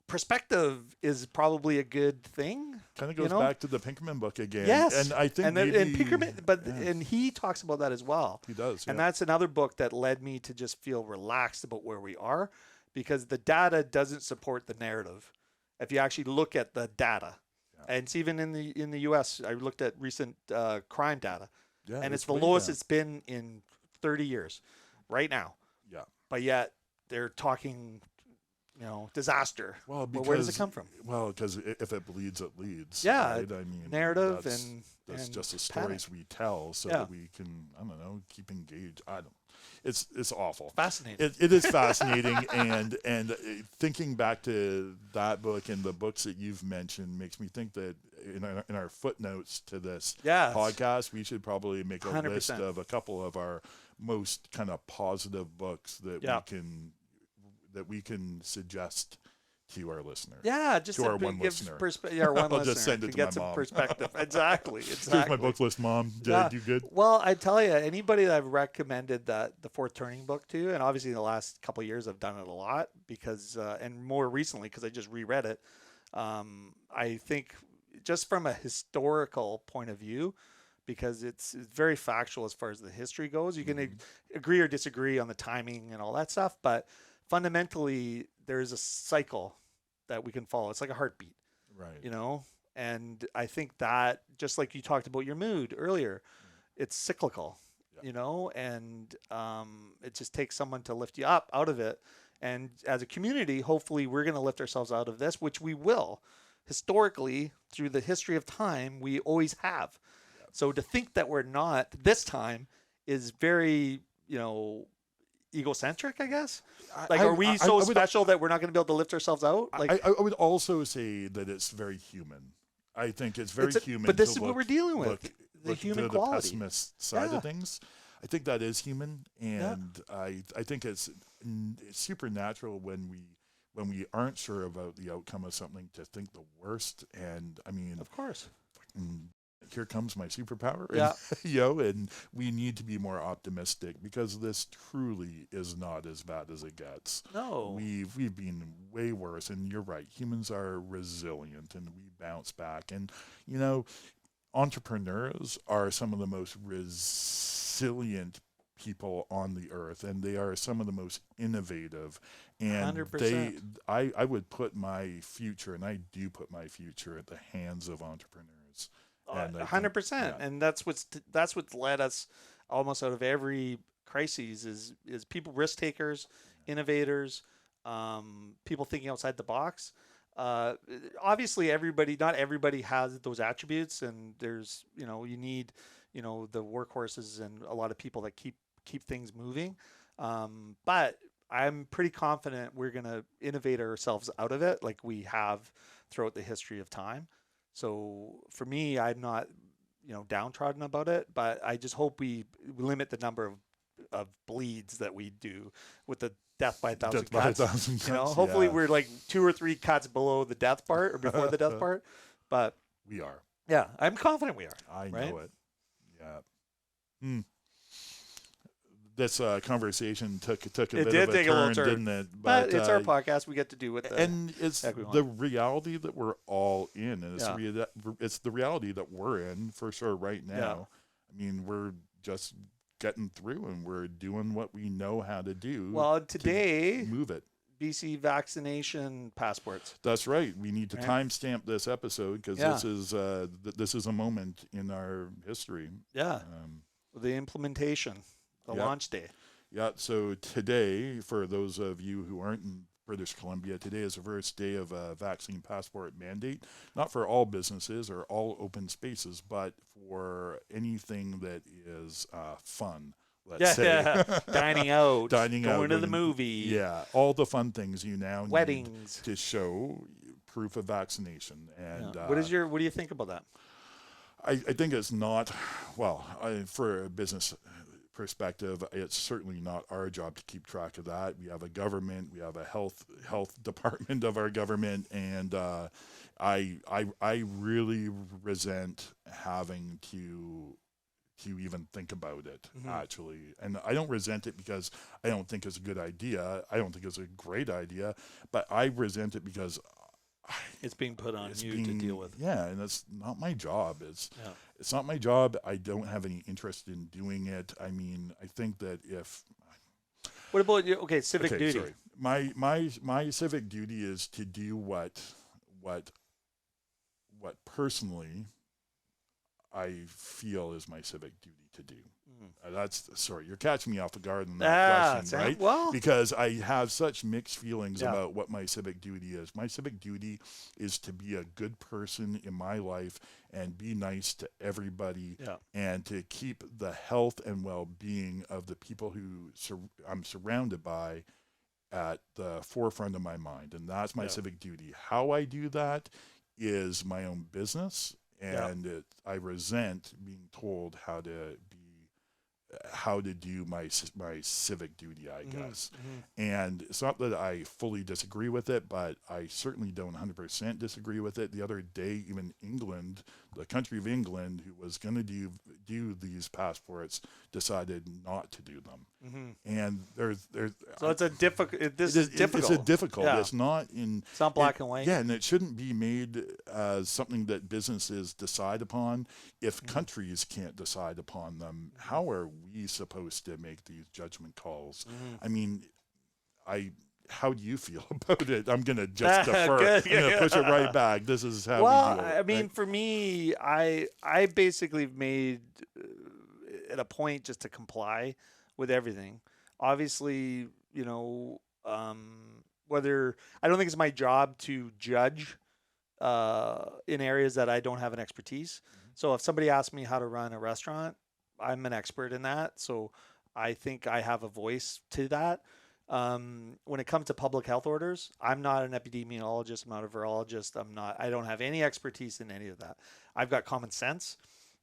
perspective is probably a good thing. Kind of goes back to the Pinkerman book again. Yes, and I think and Pinkerman, and he talks about that as well. He does, and that's another book that led me to just feel relaxed about where we are, because the data doesn't support the narrative. If you actually look at the data. And it's even in the U.S. I looked at recent crime data, and it's the lowest it's been in 30 years, right now. Yeah. But yet they're talking, disaster. Well, where does it come from? Well, because if it bleeds, it leads. Yeah. Right? I mean, narrative that's just the stories we tell, so that we can, I don't know, keep engaged. It's awful. Fascinating. It is fascinating, and thinking back to that book and the books that you've mentioned makes me think that in our footnotes to this podcast, we should probably make a 100%. list of a couple of our most kind of positive books that we can suggest to our listeners. Yeah, just to our one listener. Our one I'll listener just send it to to get my some mom. perspective. Exactly. Here's my book list, Mom. Did I do good? Well, I tell you, anybody that I've recommended the Fourth Turning book to, and obviously in the last couple of years I've done it a lot because, and more recently because I just reread it. I think just from a historical point of view, because it's very factual as far as the history goes. You can agree or disagree on the timing and all that stuff, but fundamentally there's a cycle that we can follow. It's like a heartbeat, right? And I think that, just like you talked about your mood earlier, it's cyclical, and it just takes someone to lift you up out of it. And as a community, hopefully we're going to lift ourselves out of this, which we will. Historically, through the history of time, we always have. So to think that we're not this time is very, egocentric, I guess. Are we so special that we're not going to be able to lift ourselves out? I would also say that it's very human. I think it's very human. But this is what we're dealing with: the human quality, the pessimist side of things. I think that is human, and I think it's supernatural when we aren't sure about the outcome of something to think the worst. And I mean, of course. Here comes my superpower. Yeah. And we need to be more optimistic, because this truly is not as bad as it gets. No. We've been way worse, and you're right. Humans are resilient, and we bounce back. And, entrepreneurs are some of the most resilient people on the earth, and they are some of the most innovative. And 100%. I would put my future, and I do put my future, at the hands of entrepreneurs. 100%, and that's what's led us almost out of every crisis is people, risk takers, innovators, people thinking outside the box. Uh, Obviously, not everybody has those attributes, and there's you need the workhorses and a lot of people that keep things moving. But I'm pretty confident we're gonna innovate ourselves out of it, like we have throughout the history of time. So for me, I'm not downtrodden about it, but I just hope we limit the number of bleeds that we do with the death by a thousand Death by a cuts. thousand cuts, Hopefully yeah. we're like 2 or 3 cuts below the death part or before the death part. But We are. yeah, I'm confident we are. I right? know it. Yeah. This conversation took a It bit did of a take a turn, little turn. didn't it? But it's our podcast. We get to do with the and it's heck we want. the reality that we're all in, and Yeah. it's the reality that we're in for sure right now. Yeah. I mean, we're just getting through, and we're doing what we know how to do. Well, to today, move it. BC vaccination passports. That's right. We need to Right. timestamp this episode because Yeah. this is a moment in our history. Yeah. The implementation, the Yeah. launch day. Yeah, so today, for those of you who aren't in British Columbia, today is the first day of a vaccine passport mandate, not for all businesses or all open spaces, but for anything that is fun, let's say. Yeah. Dining out. Dining out, going to the and- movie. Yeah, all the fun things you now need Weddings. to show proof of vaccination. And Yeah. What do you think about that? I think it's not, well, for a business perspective, it's certainly not our job to keep track of that. We have a government, we have a health department of our government, and I really resent having to even think about it, actually. And I don't resent it because I don't think it's a good idea. I don't think it's a great idea, but I resent it because It's being put on it's you to deal with. Yeah, and it's not my job. Yeah. It's not my job. I don't have any interest in doing it. I mean, I think that if What about you? Okay, civic duty. sorry. My civic duty is to do what personally I feel is my civic duty to do. Sorry, you're catching me off the guard on that question, Sam, right? well- Because I have such mixed feelings Yeah. about what my civic duty is. My civic duty is to be a good person in my life and be nice to everybody, Yeah. and to keep the health and well-being of the people who I'm surrounded by at the forefront of my mind, and that's my Yeah. civic duty. How I do that is my own business, and I resent being told how to do my civic duty, I guess. And it's not that I fully disagree with it, but I certainly don't 100% disagree with it. The other day, even England, the country of England, who was going to do these passports, decided not to do them. And there's So it's a difficult. This is difficult. It's a difficult. Yeah. It's not in. It's not black and white. Yeah, and it shouldn't be made as something that businesses decide upon. If countries can't decide upon them, how are we supposed to make these judgment calls? I mean, how do you feel about it? I'm gonna just defer. Good. I'm gonna push it right back. This is how Well, we do it. I mean, right? for me, I basically made it a point just to comply with everything. Obviously, whether I don't think it's my job to judge in areas that I don't have an expertise. So if somebody asks me how to run a restaurant, I'm an expert in that. So I think I have a voice to that. When it comes to public health orders, I'm not an epidemiologist. I'm not a virologist. I don't have any expertise in any of that. I've got common sense.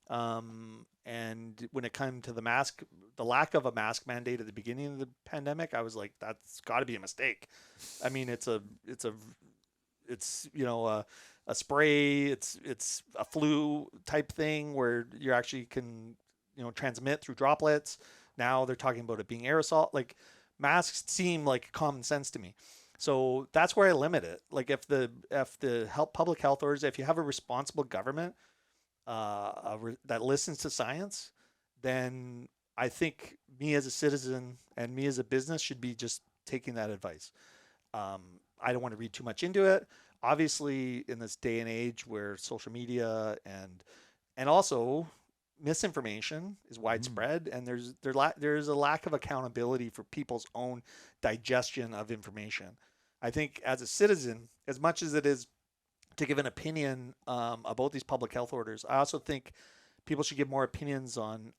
And when it came to the lack of a mask mandate at the beginning of the pandemic, I was like, that's got to be a mistake. I mean, it's a spray. It's a flu type thing where you actually can, transmit through droplets. Now they're talking about it being aerosol. Like, masks seem like common sense to me. So that's where I limit it. Like, if the public health orders, if you have a responsible government that listens to science, then I think me as a citizen and me as a business should be just taking that advice. I don't want to read too much into it. Obviously, in this day and age where social media and also misinformation is widespread, and there's a lack of accountability for people's own digestion of information. I think as a citizen, as much as it is to give an opinion about these public health orders, I also think people should give more opinions on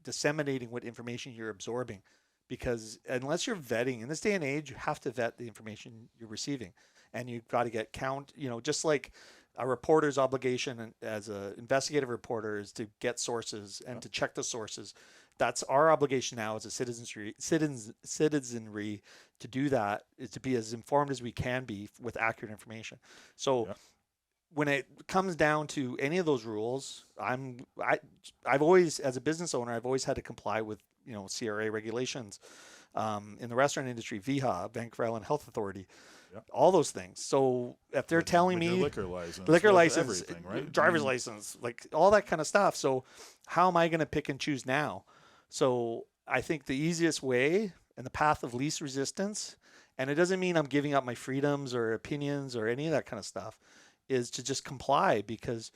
disseminating what information you're absorbing, because unless you're vetting in this day and age, you have to vet the information you're receiving, and you've got to get count. Just like a reporter's obligation as an investigative reporter is to get sources and to check the sources. That's our obligation now as a citizenry to do that, is to be as informed as we can be with accurate information. So when it comes down to any of those rules, I've always, as a business owner, I've always had to comply with CRA regulations, in the restaurant industry, VHA, Vancouver Island Health Authority, all those things. So if they're telling me liquor license, everything, right? driver's license, like all that kind of stuff. So how am I going to pick and choose now? So I think the easiest way and the path of least resistance, and it doesn't mean I'm giving up my freedoms or opinions or any of that kind of stuff, is to just comply, because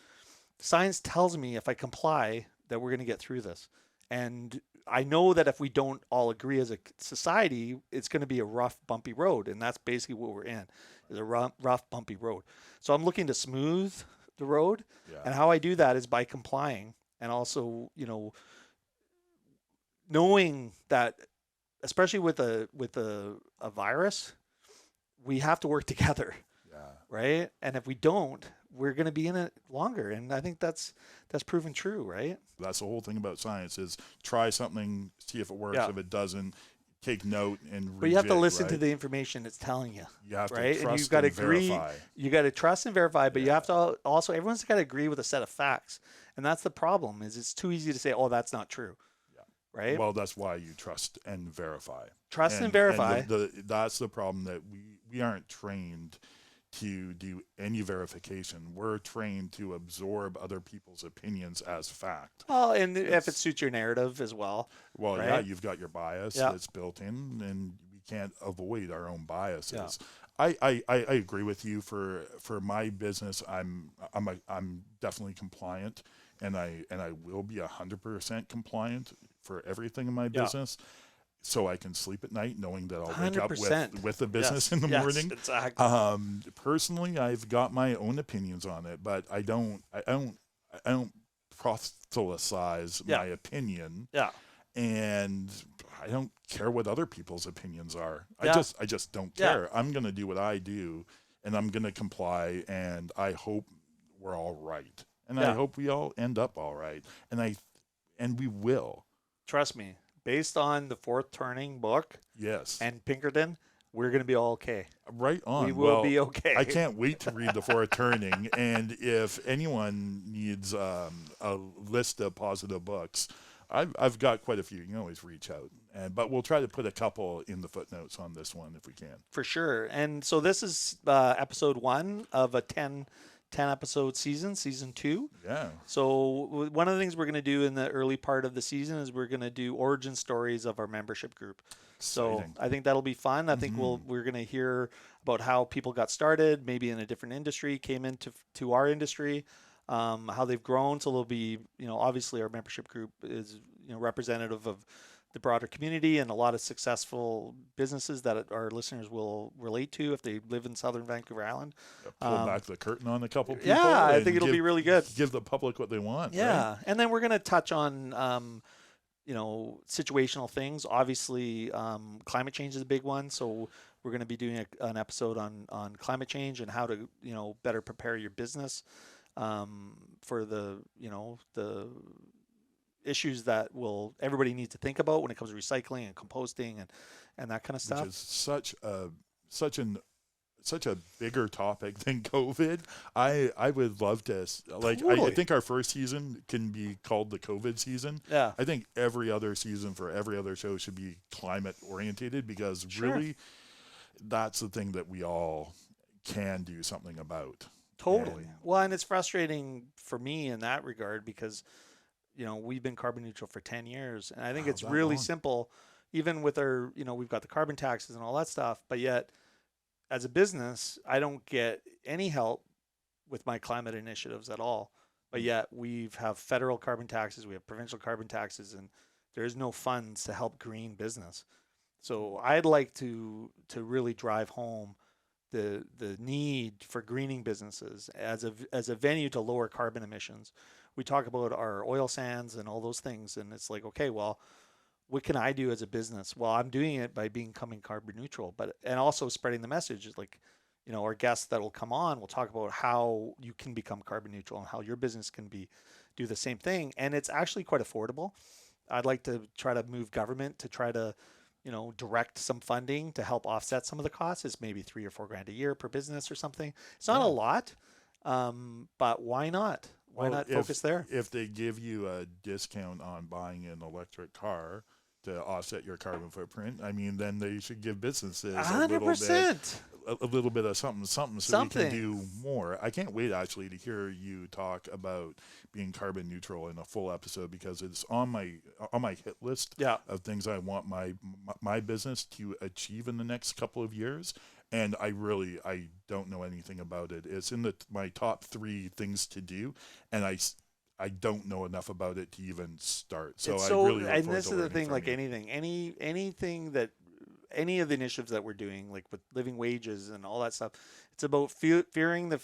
science tells me if I comply that we're going to get through this. And I know that if we don't all agree as a society, it's going to be a rough, bumpy road. And that's basically what we're in, is a rough, bumpy road. So I'm looking to smooth the road. And how I do that is by complying, and also, knowing that, especially with a virus, we have to work together. Right. And if we don't, we're going to be in it longer. And I think that's proven true. Right. That's the whole thing about science, is try something, see if it works. If it doesn't, take note and But you have to listen to the information it's telling you. You have to trust, and you've got to agree. Verify. You got to trust and verify, but you have to also, everyone's got to agree with a set of facts. And that's the problem, is it's too easy to say, oh, that's not true. Right. Well, that's why you trust and verify. Trust and verify. And that's the problem, that we aren't trained to do any verification. We're trained to absorb other people's opinions as fact. Well, and if it suits your narrative as well. Well, you've got your bias that's built in, and we can't avoid our own biases. I agree with you. For my business, I'm definitely compliant, and I will be 100% compliant for everything in my business. So I can sleep at night knowing that I'll wake up with the business in the morning. Exactly. Personally, I've got my own opinions on it, but I don't proselytize my opinion. And I don't care what other people's opinions are. I just don't care. I'm going to do what I do, and I'm going to comply, and I hope we're all right. And I hope we all end up all right. And we will. Trust me. Based on the Fourth Turning book, and Pinkerton, we're going to be all okay. Right on. We will be okay. I can't wait to read the Fourth Turning. And if anyone needs a list of positive books, I've got quite a few. You can always reach out. But we'll try to put a couple in the footnotes on this one if we can. For sure. And so this is episode 1 of a 10 episode season 2. So one of the things we're going to do in the early part of the season is we're going to do origin stories of our membership group. So I think that'll be fun. I think we're going to hear about how people got started, maybe in a different industry, came into our industry, how they've grown. So there'll be, obviously our membership group is, representative of the broader community and a lot of successful businesses that our listeners will relate to if they live in Southern Vancouver Island. Pull back the curtain on a couple people. Yeah, I think it'll be really good. Give the public what they want. Yeah, right? And then we're going to touch on, situational things. Obviously, climate change is a big one. So we're going to be doing an episode on climate change and how to, better prepare your business for the issues that everybody needs to think about when it comes to recycling and composting and that kind of stuff. Which is such a bigger topic than COVID. I would love to I think our first season can be called the COVID season. I think every other season for every other show should be climate orientated, because really that's the thing that we all can do something about. Totally. And it's frustrating for me in that regard, because we've been carbon neutral for 10 years. And I think it's really simple, even with our, we've got the carbon taxes and all that stuff. But yet, as a business, I don't get any help with my climate initiatives at all. but yet we have federal carbon taxes, we have provincial carbon taxes, and there's no funds to help green business. So I'd like to really drive home the need for greening businesses as a venue to lower carbon emissions. We talk about our oil sands and all those things, and it's like, okay, well, what can I do as a business? Well, I'm doing it by becoming carbon neutral, but and also spreading the message. Like, our guests that will come on will talk about how you can become carbon neutral and how your business can do the same thing, and it's actually quite affordable. I'd like to try to move government to try to direct some funding to help offset some of the costs. Is maybe $3 or $4 a year per business or something. It's not a lot, but why not? Why not focus there? If they give you a discount on buying an electric car to offset your carbon footprint, I mean, then they should give businesses 100%. a little bit of something so we can do more. I can't wait actually to hear you talk about being carbon neutral in a full episode, because it's on my hit list of things I want my business to achieve in the next couple of years. And I don't know anything about it. It's in my top 3 things to do, and I don't know enough about it to even start. So I really look and forward this to is the thing, from like you. anything that any of the initiatives that we're doing, like with living wages and all that stuff, it's about feeling the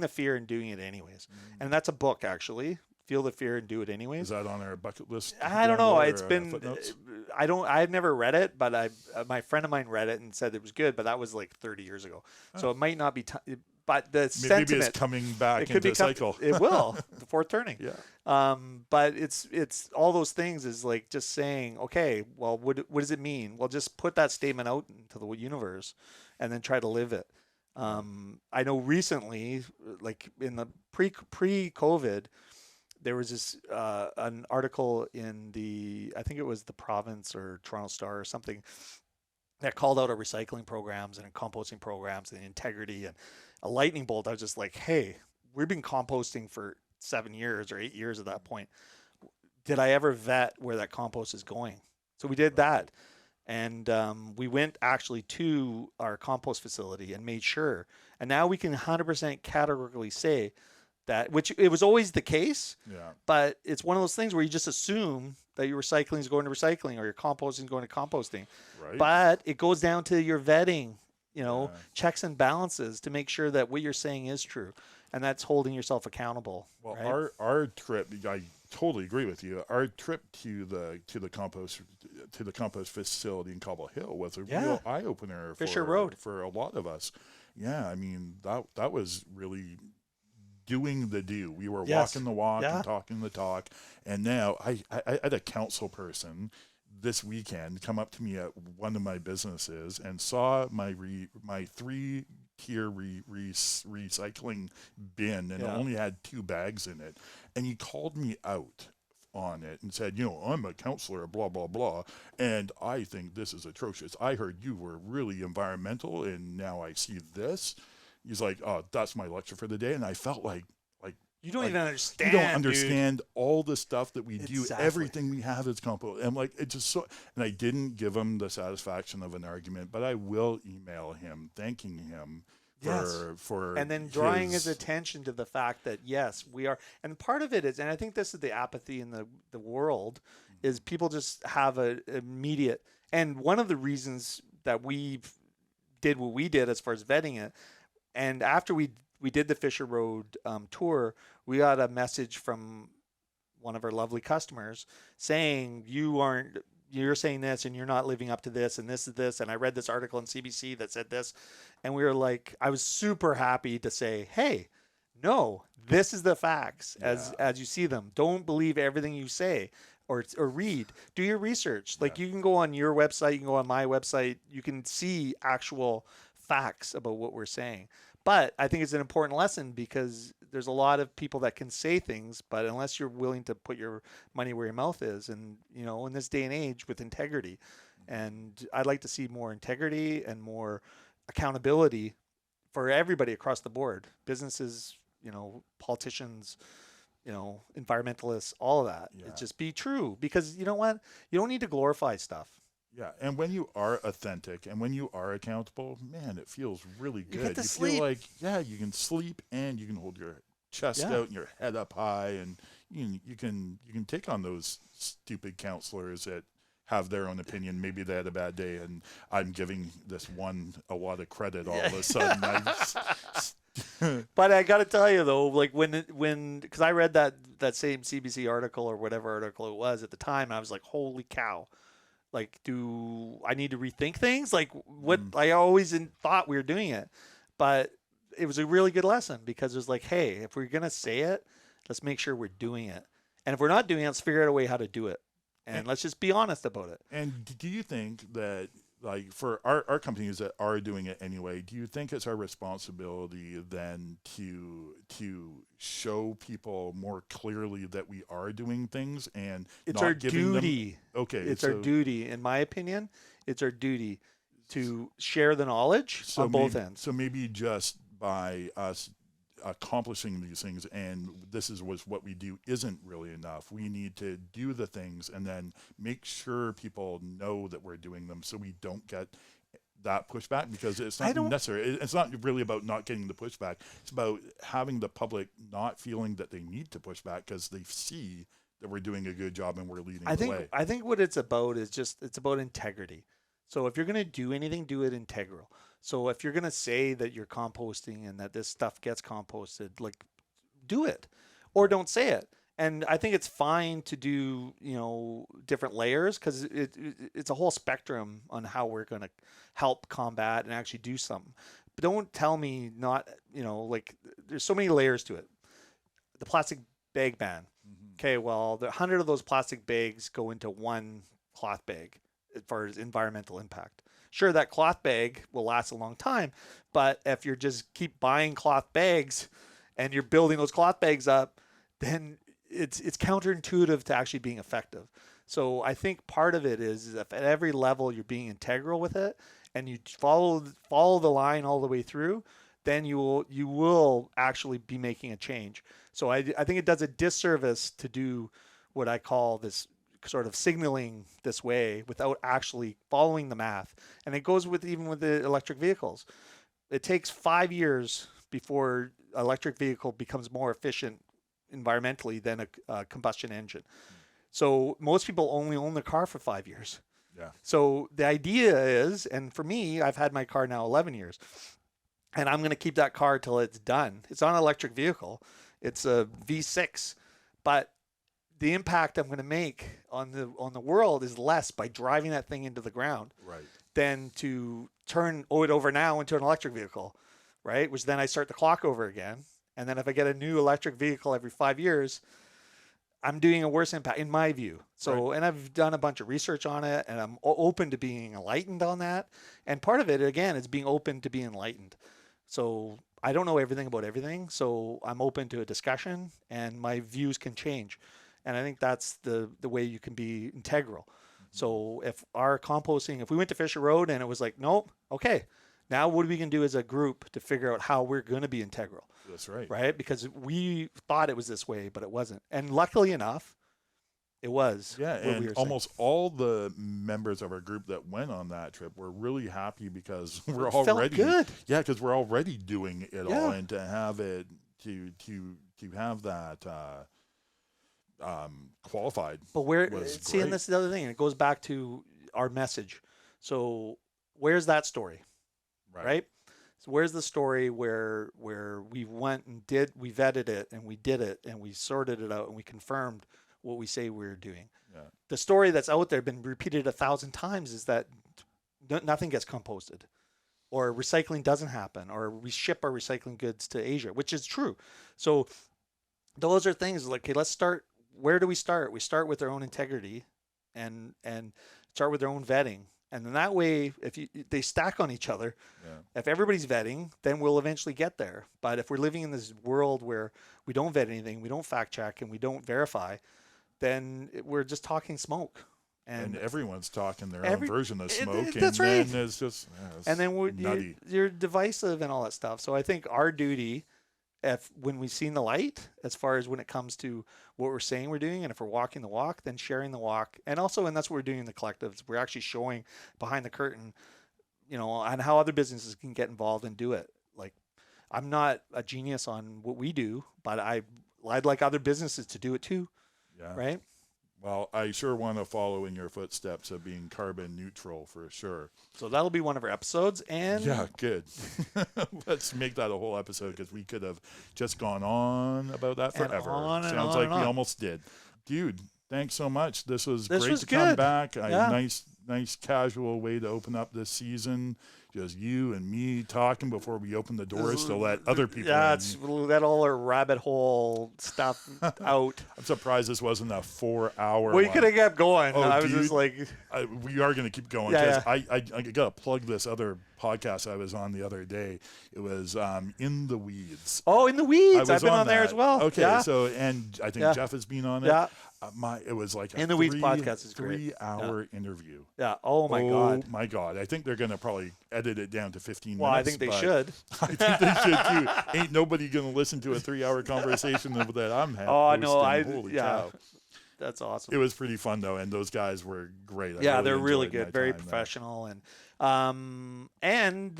fear and doing it anyways. And that's a book, actually. Feel the fear and do it anyways. Is that on our bucket list? I don't know. It's been footnotes? I've never read it, but my friend of mine read it and said it was good, but that was like 30 years ago. So it might not be but the sentiment, maybe it's coming back into the cycle. It will, the fourth turning. Yeah. But it's all those things is like just saying, okay, well, what does it mean? Well, just put that statement out into the universe and then try to live it. I know recently, like in the pre-COVID, there was this an article in I think it was the Province or Toronto Star or something, that called out our recycling programs and composting programs and integrity, and a lightning bolt. I was just like, hey, we've been composting for 7 years or 8 years at that point. Did I ever vet where that compost is going? So we did that. And we went actually to our compost facility and made sure. And now we can 100% categorically say that, which it was always the case, but it's one of those things where you just assume that your recycling is going to recycling or your composting is going to composting. Right. But it goes down to your vetting, checks and balances to make sure that what you're saying is true. And that's holding yourself accountable. Well, right? our trip, I totally agree with you. Our trip to the compost facility in Cobble Hill was a real eye opener for a lot of us. Yeah, I mean that was really doing the do. We were walking the walk and talking the talk. And now I had a council person this weekend come up to me at one of my businesses and saw my 3-tier recycling bin, and it only had 2 bags in it. And he called me out on it and said, I'm a counselor, blah, blah, blah, and I think this is atrocious. I heard you were really environmental, and now I see this. He's like, oh, that's my lecture for the day. And I felt like you don't even understand. You don't understand all the stuff that we do. Exactly. Everything we have is compost. I'm like, it's just so. And I didn't give him the satisfaction of an argument, but I will email him thanking him for and then drawing his attention to the fact that yes, we are. And part of it is, and I think this is the apathy in the world, is people just have an immediate. And one of the reasons that we did what we did as far as vetting it, and after we did the Fisher Road tour, we got a message from one of our lovely customers saying, you're saying this and you're not living up to this and this is this. And I read this article in CBC that said this. And we were like, I was super happy to say, hey, no, this is the facts as you see them. Don't believe everything you say or read. Do your research. Like you can go on your website, you can go on my website, you can see actual facts about what we're saying. But I think it's an important lesson because there's a lot of people that can say things, but unless you're willing to put your money where your mouth is, and in this day and age with integrity, and I'd like to see more integrity and more accountability for everybody across the board, businesses, politicians, environmentalists, all of that. It's just be true, because you know what? You don't need to glorify stuff. Yeah, and when you are authentic and when you are accountable, man, it feels really good. You get to sleep. Feel like, you can sleep and you can hold your chest out and your head up high, and you can take on those stupid counselors that have their own opinion. Maybe they had a bad day, and I'm giving this one a lot of credit all of a sudden. But I got to tell you though, like because I read that same CBC article or whatever article it was at the time, I was like, holy cow. Like, do I need to rethink things? Like, what I always thought we were doing it, but it was a really good lesson because it was like, hey, if we're gonna say it, let's make sure we're doing it, and if we're not doing it, let's figure out a way how to do it, and let's just be honest about it. And do you think that, like, for our companies that are doing it anyway, do you think it's our responsibility then to show people more clearly that we are doing things and it's not our giving duty? Them, okay, it's our duty, in my opinion. It's our duty to share the knowledge on both ends. So maybe just by us accomplishing these things, and this was what we do, isn't really enough. We need to do the things and then make sure people know that we're doing them, so we don't get that pushback, because it's not necessary. It's not really about not getting the pushback. It's about having the public not feeling that they need to push back because they see that we're doing a good job and we're leading the way. I think what it's about is it's about integrity. So if you're going to do anything, do it integral. So if you're going to say that you're composting and that this stuff gets composted, like, do it, or don't say it. And I think it's fine to do, different layers, because it's a whole spectrum on how we're going to help combat and actually do something. But don't tell me not, like, there's so many layers to it. The plastic bag ban. Okay, well, 100 of those plastic bags go into one cloth bag as far as environmental impact. Sure, that cloth bag will last a long time, but if you're just keep buying cloth bags and you're building those cloth bags up, then it's counterintuitive to actually being effective. So I think part of it is if at every level you're being integral with it and you follow the line all the way through, then you will actually be making a change. So I think it does a disservice to do what I call this sort of signaling this way without actually following the math. And it goes even with the electric vehicles. It takes 5 years before an electric vehicle becomes more efficient environmentally than a combustion engine. So most people only own their car for 5 years. Yeah. So the idea is, and for me, I've had my car now 11 years, and I'm going to keep that car till it's done. It's not an electric vehicle. It's a V6, but the impact I'm going to make on the world is less by driving that thing into the ground, right, than to turn it over now into an electric vehicle, right? Which then I start the clock over again. And then if I get a new electric vehicle every 5 years, I'm doing a worse impact in my view. So, right. And I've done a bunch of research on it, and I'm open to being enlightened on that. And part of it, again, is being open to being enlightened. So I don't know everything about everything. So I'm open to a discussion, and my views can change. And I think that's the way you can be integral. Mm-hmm. So if we went to Fisher Road and it was like, nope, okay, now what are we going to do as a group to figure out how we're going to be integral? That's right. Right? Because we thought it was this way, but it wasn't. And luckily enough, it was. Yeah, and almost all the members of our group that went on that trip were really happy because we're already good. Yeah, because we're already doing it all, and to have it to have that qualified. But and this is the other thing. It goes back to our message. So where's that story? Right? So where's the story where we went and we vetted it and we did it and we sorted it out and we confirmed what we say we were doing? Yeah. The story that's out there, been repeated 1,000 times, is that nothing gets composted, or recycling doesn't happen, or we ship our recycling goods to Asia, which is true. So those are things like, okay, let's start. Where do we start? We start with our own integrity and start with their own vetting. And then that way, if they stack on each other, if everybody's vetting, then we'll eventually get there. But if we're living in this world where we don't vet anything, we don't fact check, and we don't verify, then we're just talking smoke. And everyone's talking their own version of smoke. That's and right. Then it's just and then nutty. You're divisive and all that stuff. So I think our duty, when we've seen the light, as far as when it comes to what we're saying we're doing, and if we're walking the walk, then sharing the walk. And also, and that's what we're doing in the collectives, we're actually showing behind the curtain, on how other businesses can get involved and do it. Like, I'm not a genius on what we do, but I'd like other businesses to do it too. Yeah. Right. Well, I sure want to follow in your footsteps of being carbon neutral for sure. So that'll be one of our episodes. And Yeah, good. Let's make that a whole episode because we could have just gone on about that And forever. on and Sounds on like and we on. almost did. Dude, thanks so much. This was This great was to come good. back. Yeah. Nice casual way to open up this season. Just you and me talking before we open the doors to let other people in. we'll let all our rabbit hole stuff out. I'm surprised this wasn't a 4-hour Well, you one. could have kept going. Oh, I was dude. just like, We are going to keep going. Yeah, 'Cause I got to plug this other podcast I was on the other day. It was In the Weeds. oh, In the I Weeds. was I've been on there that. as well. Okay, Yeah. so and I think Yeah. Jeff has been on it. Yeah. It was like a In the Weeds podcast is great. 3-hour interview. Yeah. Oh my Oh God. my God! I think they're going to probably edit it down to 15 Well, I minutes. think they but should. I think they should too. Ain't nobody going to listen to a 3-hour conversation that I'm having. Oh, no, Holy yeah. cow. That's awesome. It was pretty fun though, and those guys were great. Yeah, they're really enjoyed my good, very time there. professional, and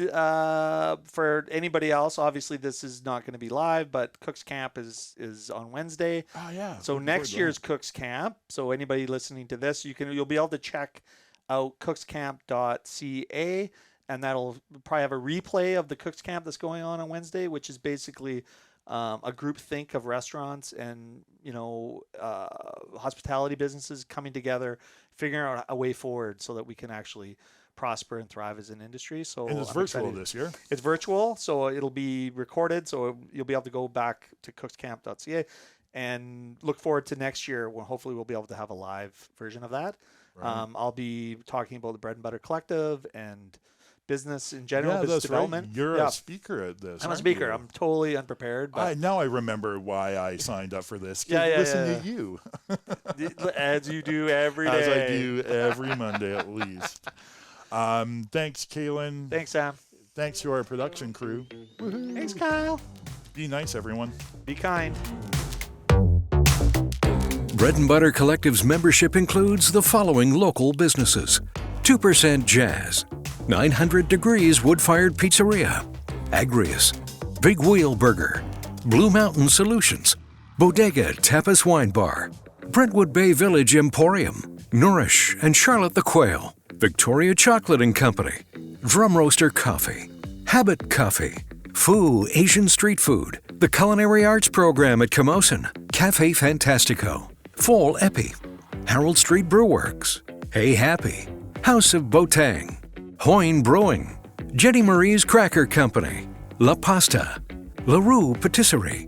for anybody else, obviously this is not going to be live, but Cooks Camp is on Wednesday. Oh yeah. So looking next forward to year's Cooks Camp. So anybody listening to this, you'll be able to check out cookscamp.ca, and that'll probably have a replay of the Cooks Camp that's going on Wednesday, which is basically a group think of restaurants and hospitality businesses coming together, figuring out a way forward so that we can actually prosper and thrive as an industry. So and it's I'm virtual excited. this year. It's virtual, so it'll be recorded, so you'll be able to go back to cookscamp.ca and look forward to next year when hopefully we'll be able to have a live version of that. Right. I'll be talking about the Bread and Butter Collective and business in general, Yeah, business that's development. right. You're Yeah. a speaker at this. I'm a aren't speaker. you? I'm totally unprepared. But Now I remember why I signed up for this. Yeah, yeah, Listen yeah. to you. as you do every day. As I do every Monday at least. Thanks, Calen. Thanks, Sam. Thanks to our production crew. Thanks, Kyle. Be nice, everyone. Be kind. Bread and Butter Collective's membership includes the following local businesses: 2% Jazz, 900 Degrees Wood-Fired Pizzeria, Agrius, Big Wheel Burger, Blue Mountain Solutions, Bodega Tapas Wine Bar, Brentwood Bay Village Emporium, Nourish and Charlotte the Quail, Victoria Chocolate and Company, Drum Roaster Coffee, Habit Coffee, Foo Asian Street Food, the Culinary Arts Program at Camosun, Cafe Fantastico, Fall Epi, Harold Street Brewworks, Hey Happy, House of Botang, Hoyne Brewing, Jenny Marie's Cracker Company, La Pasta, La Rue Patisserie,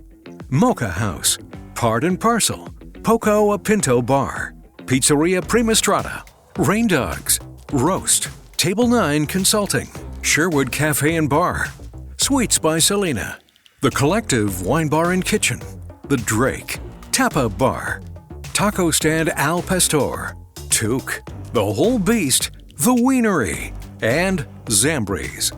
Mocha House, Part and Parcel, Poco a Pinto Bar, Pizzeria Prima Strada, Rain Dogs, Roast, Table 9 Consulting, Sherwood Cafe and Bar, Sweets by Selena, The Collective Wine Bar and Kitchen, The Drake, Tapa Bar, Taco Stand Al Pastor, Toque, The Whole Beast, The Wienery, and Zambries.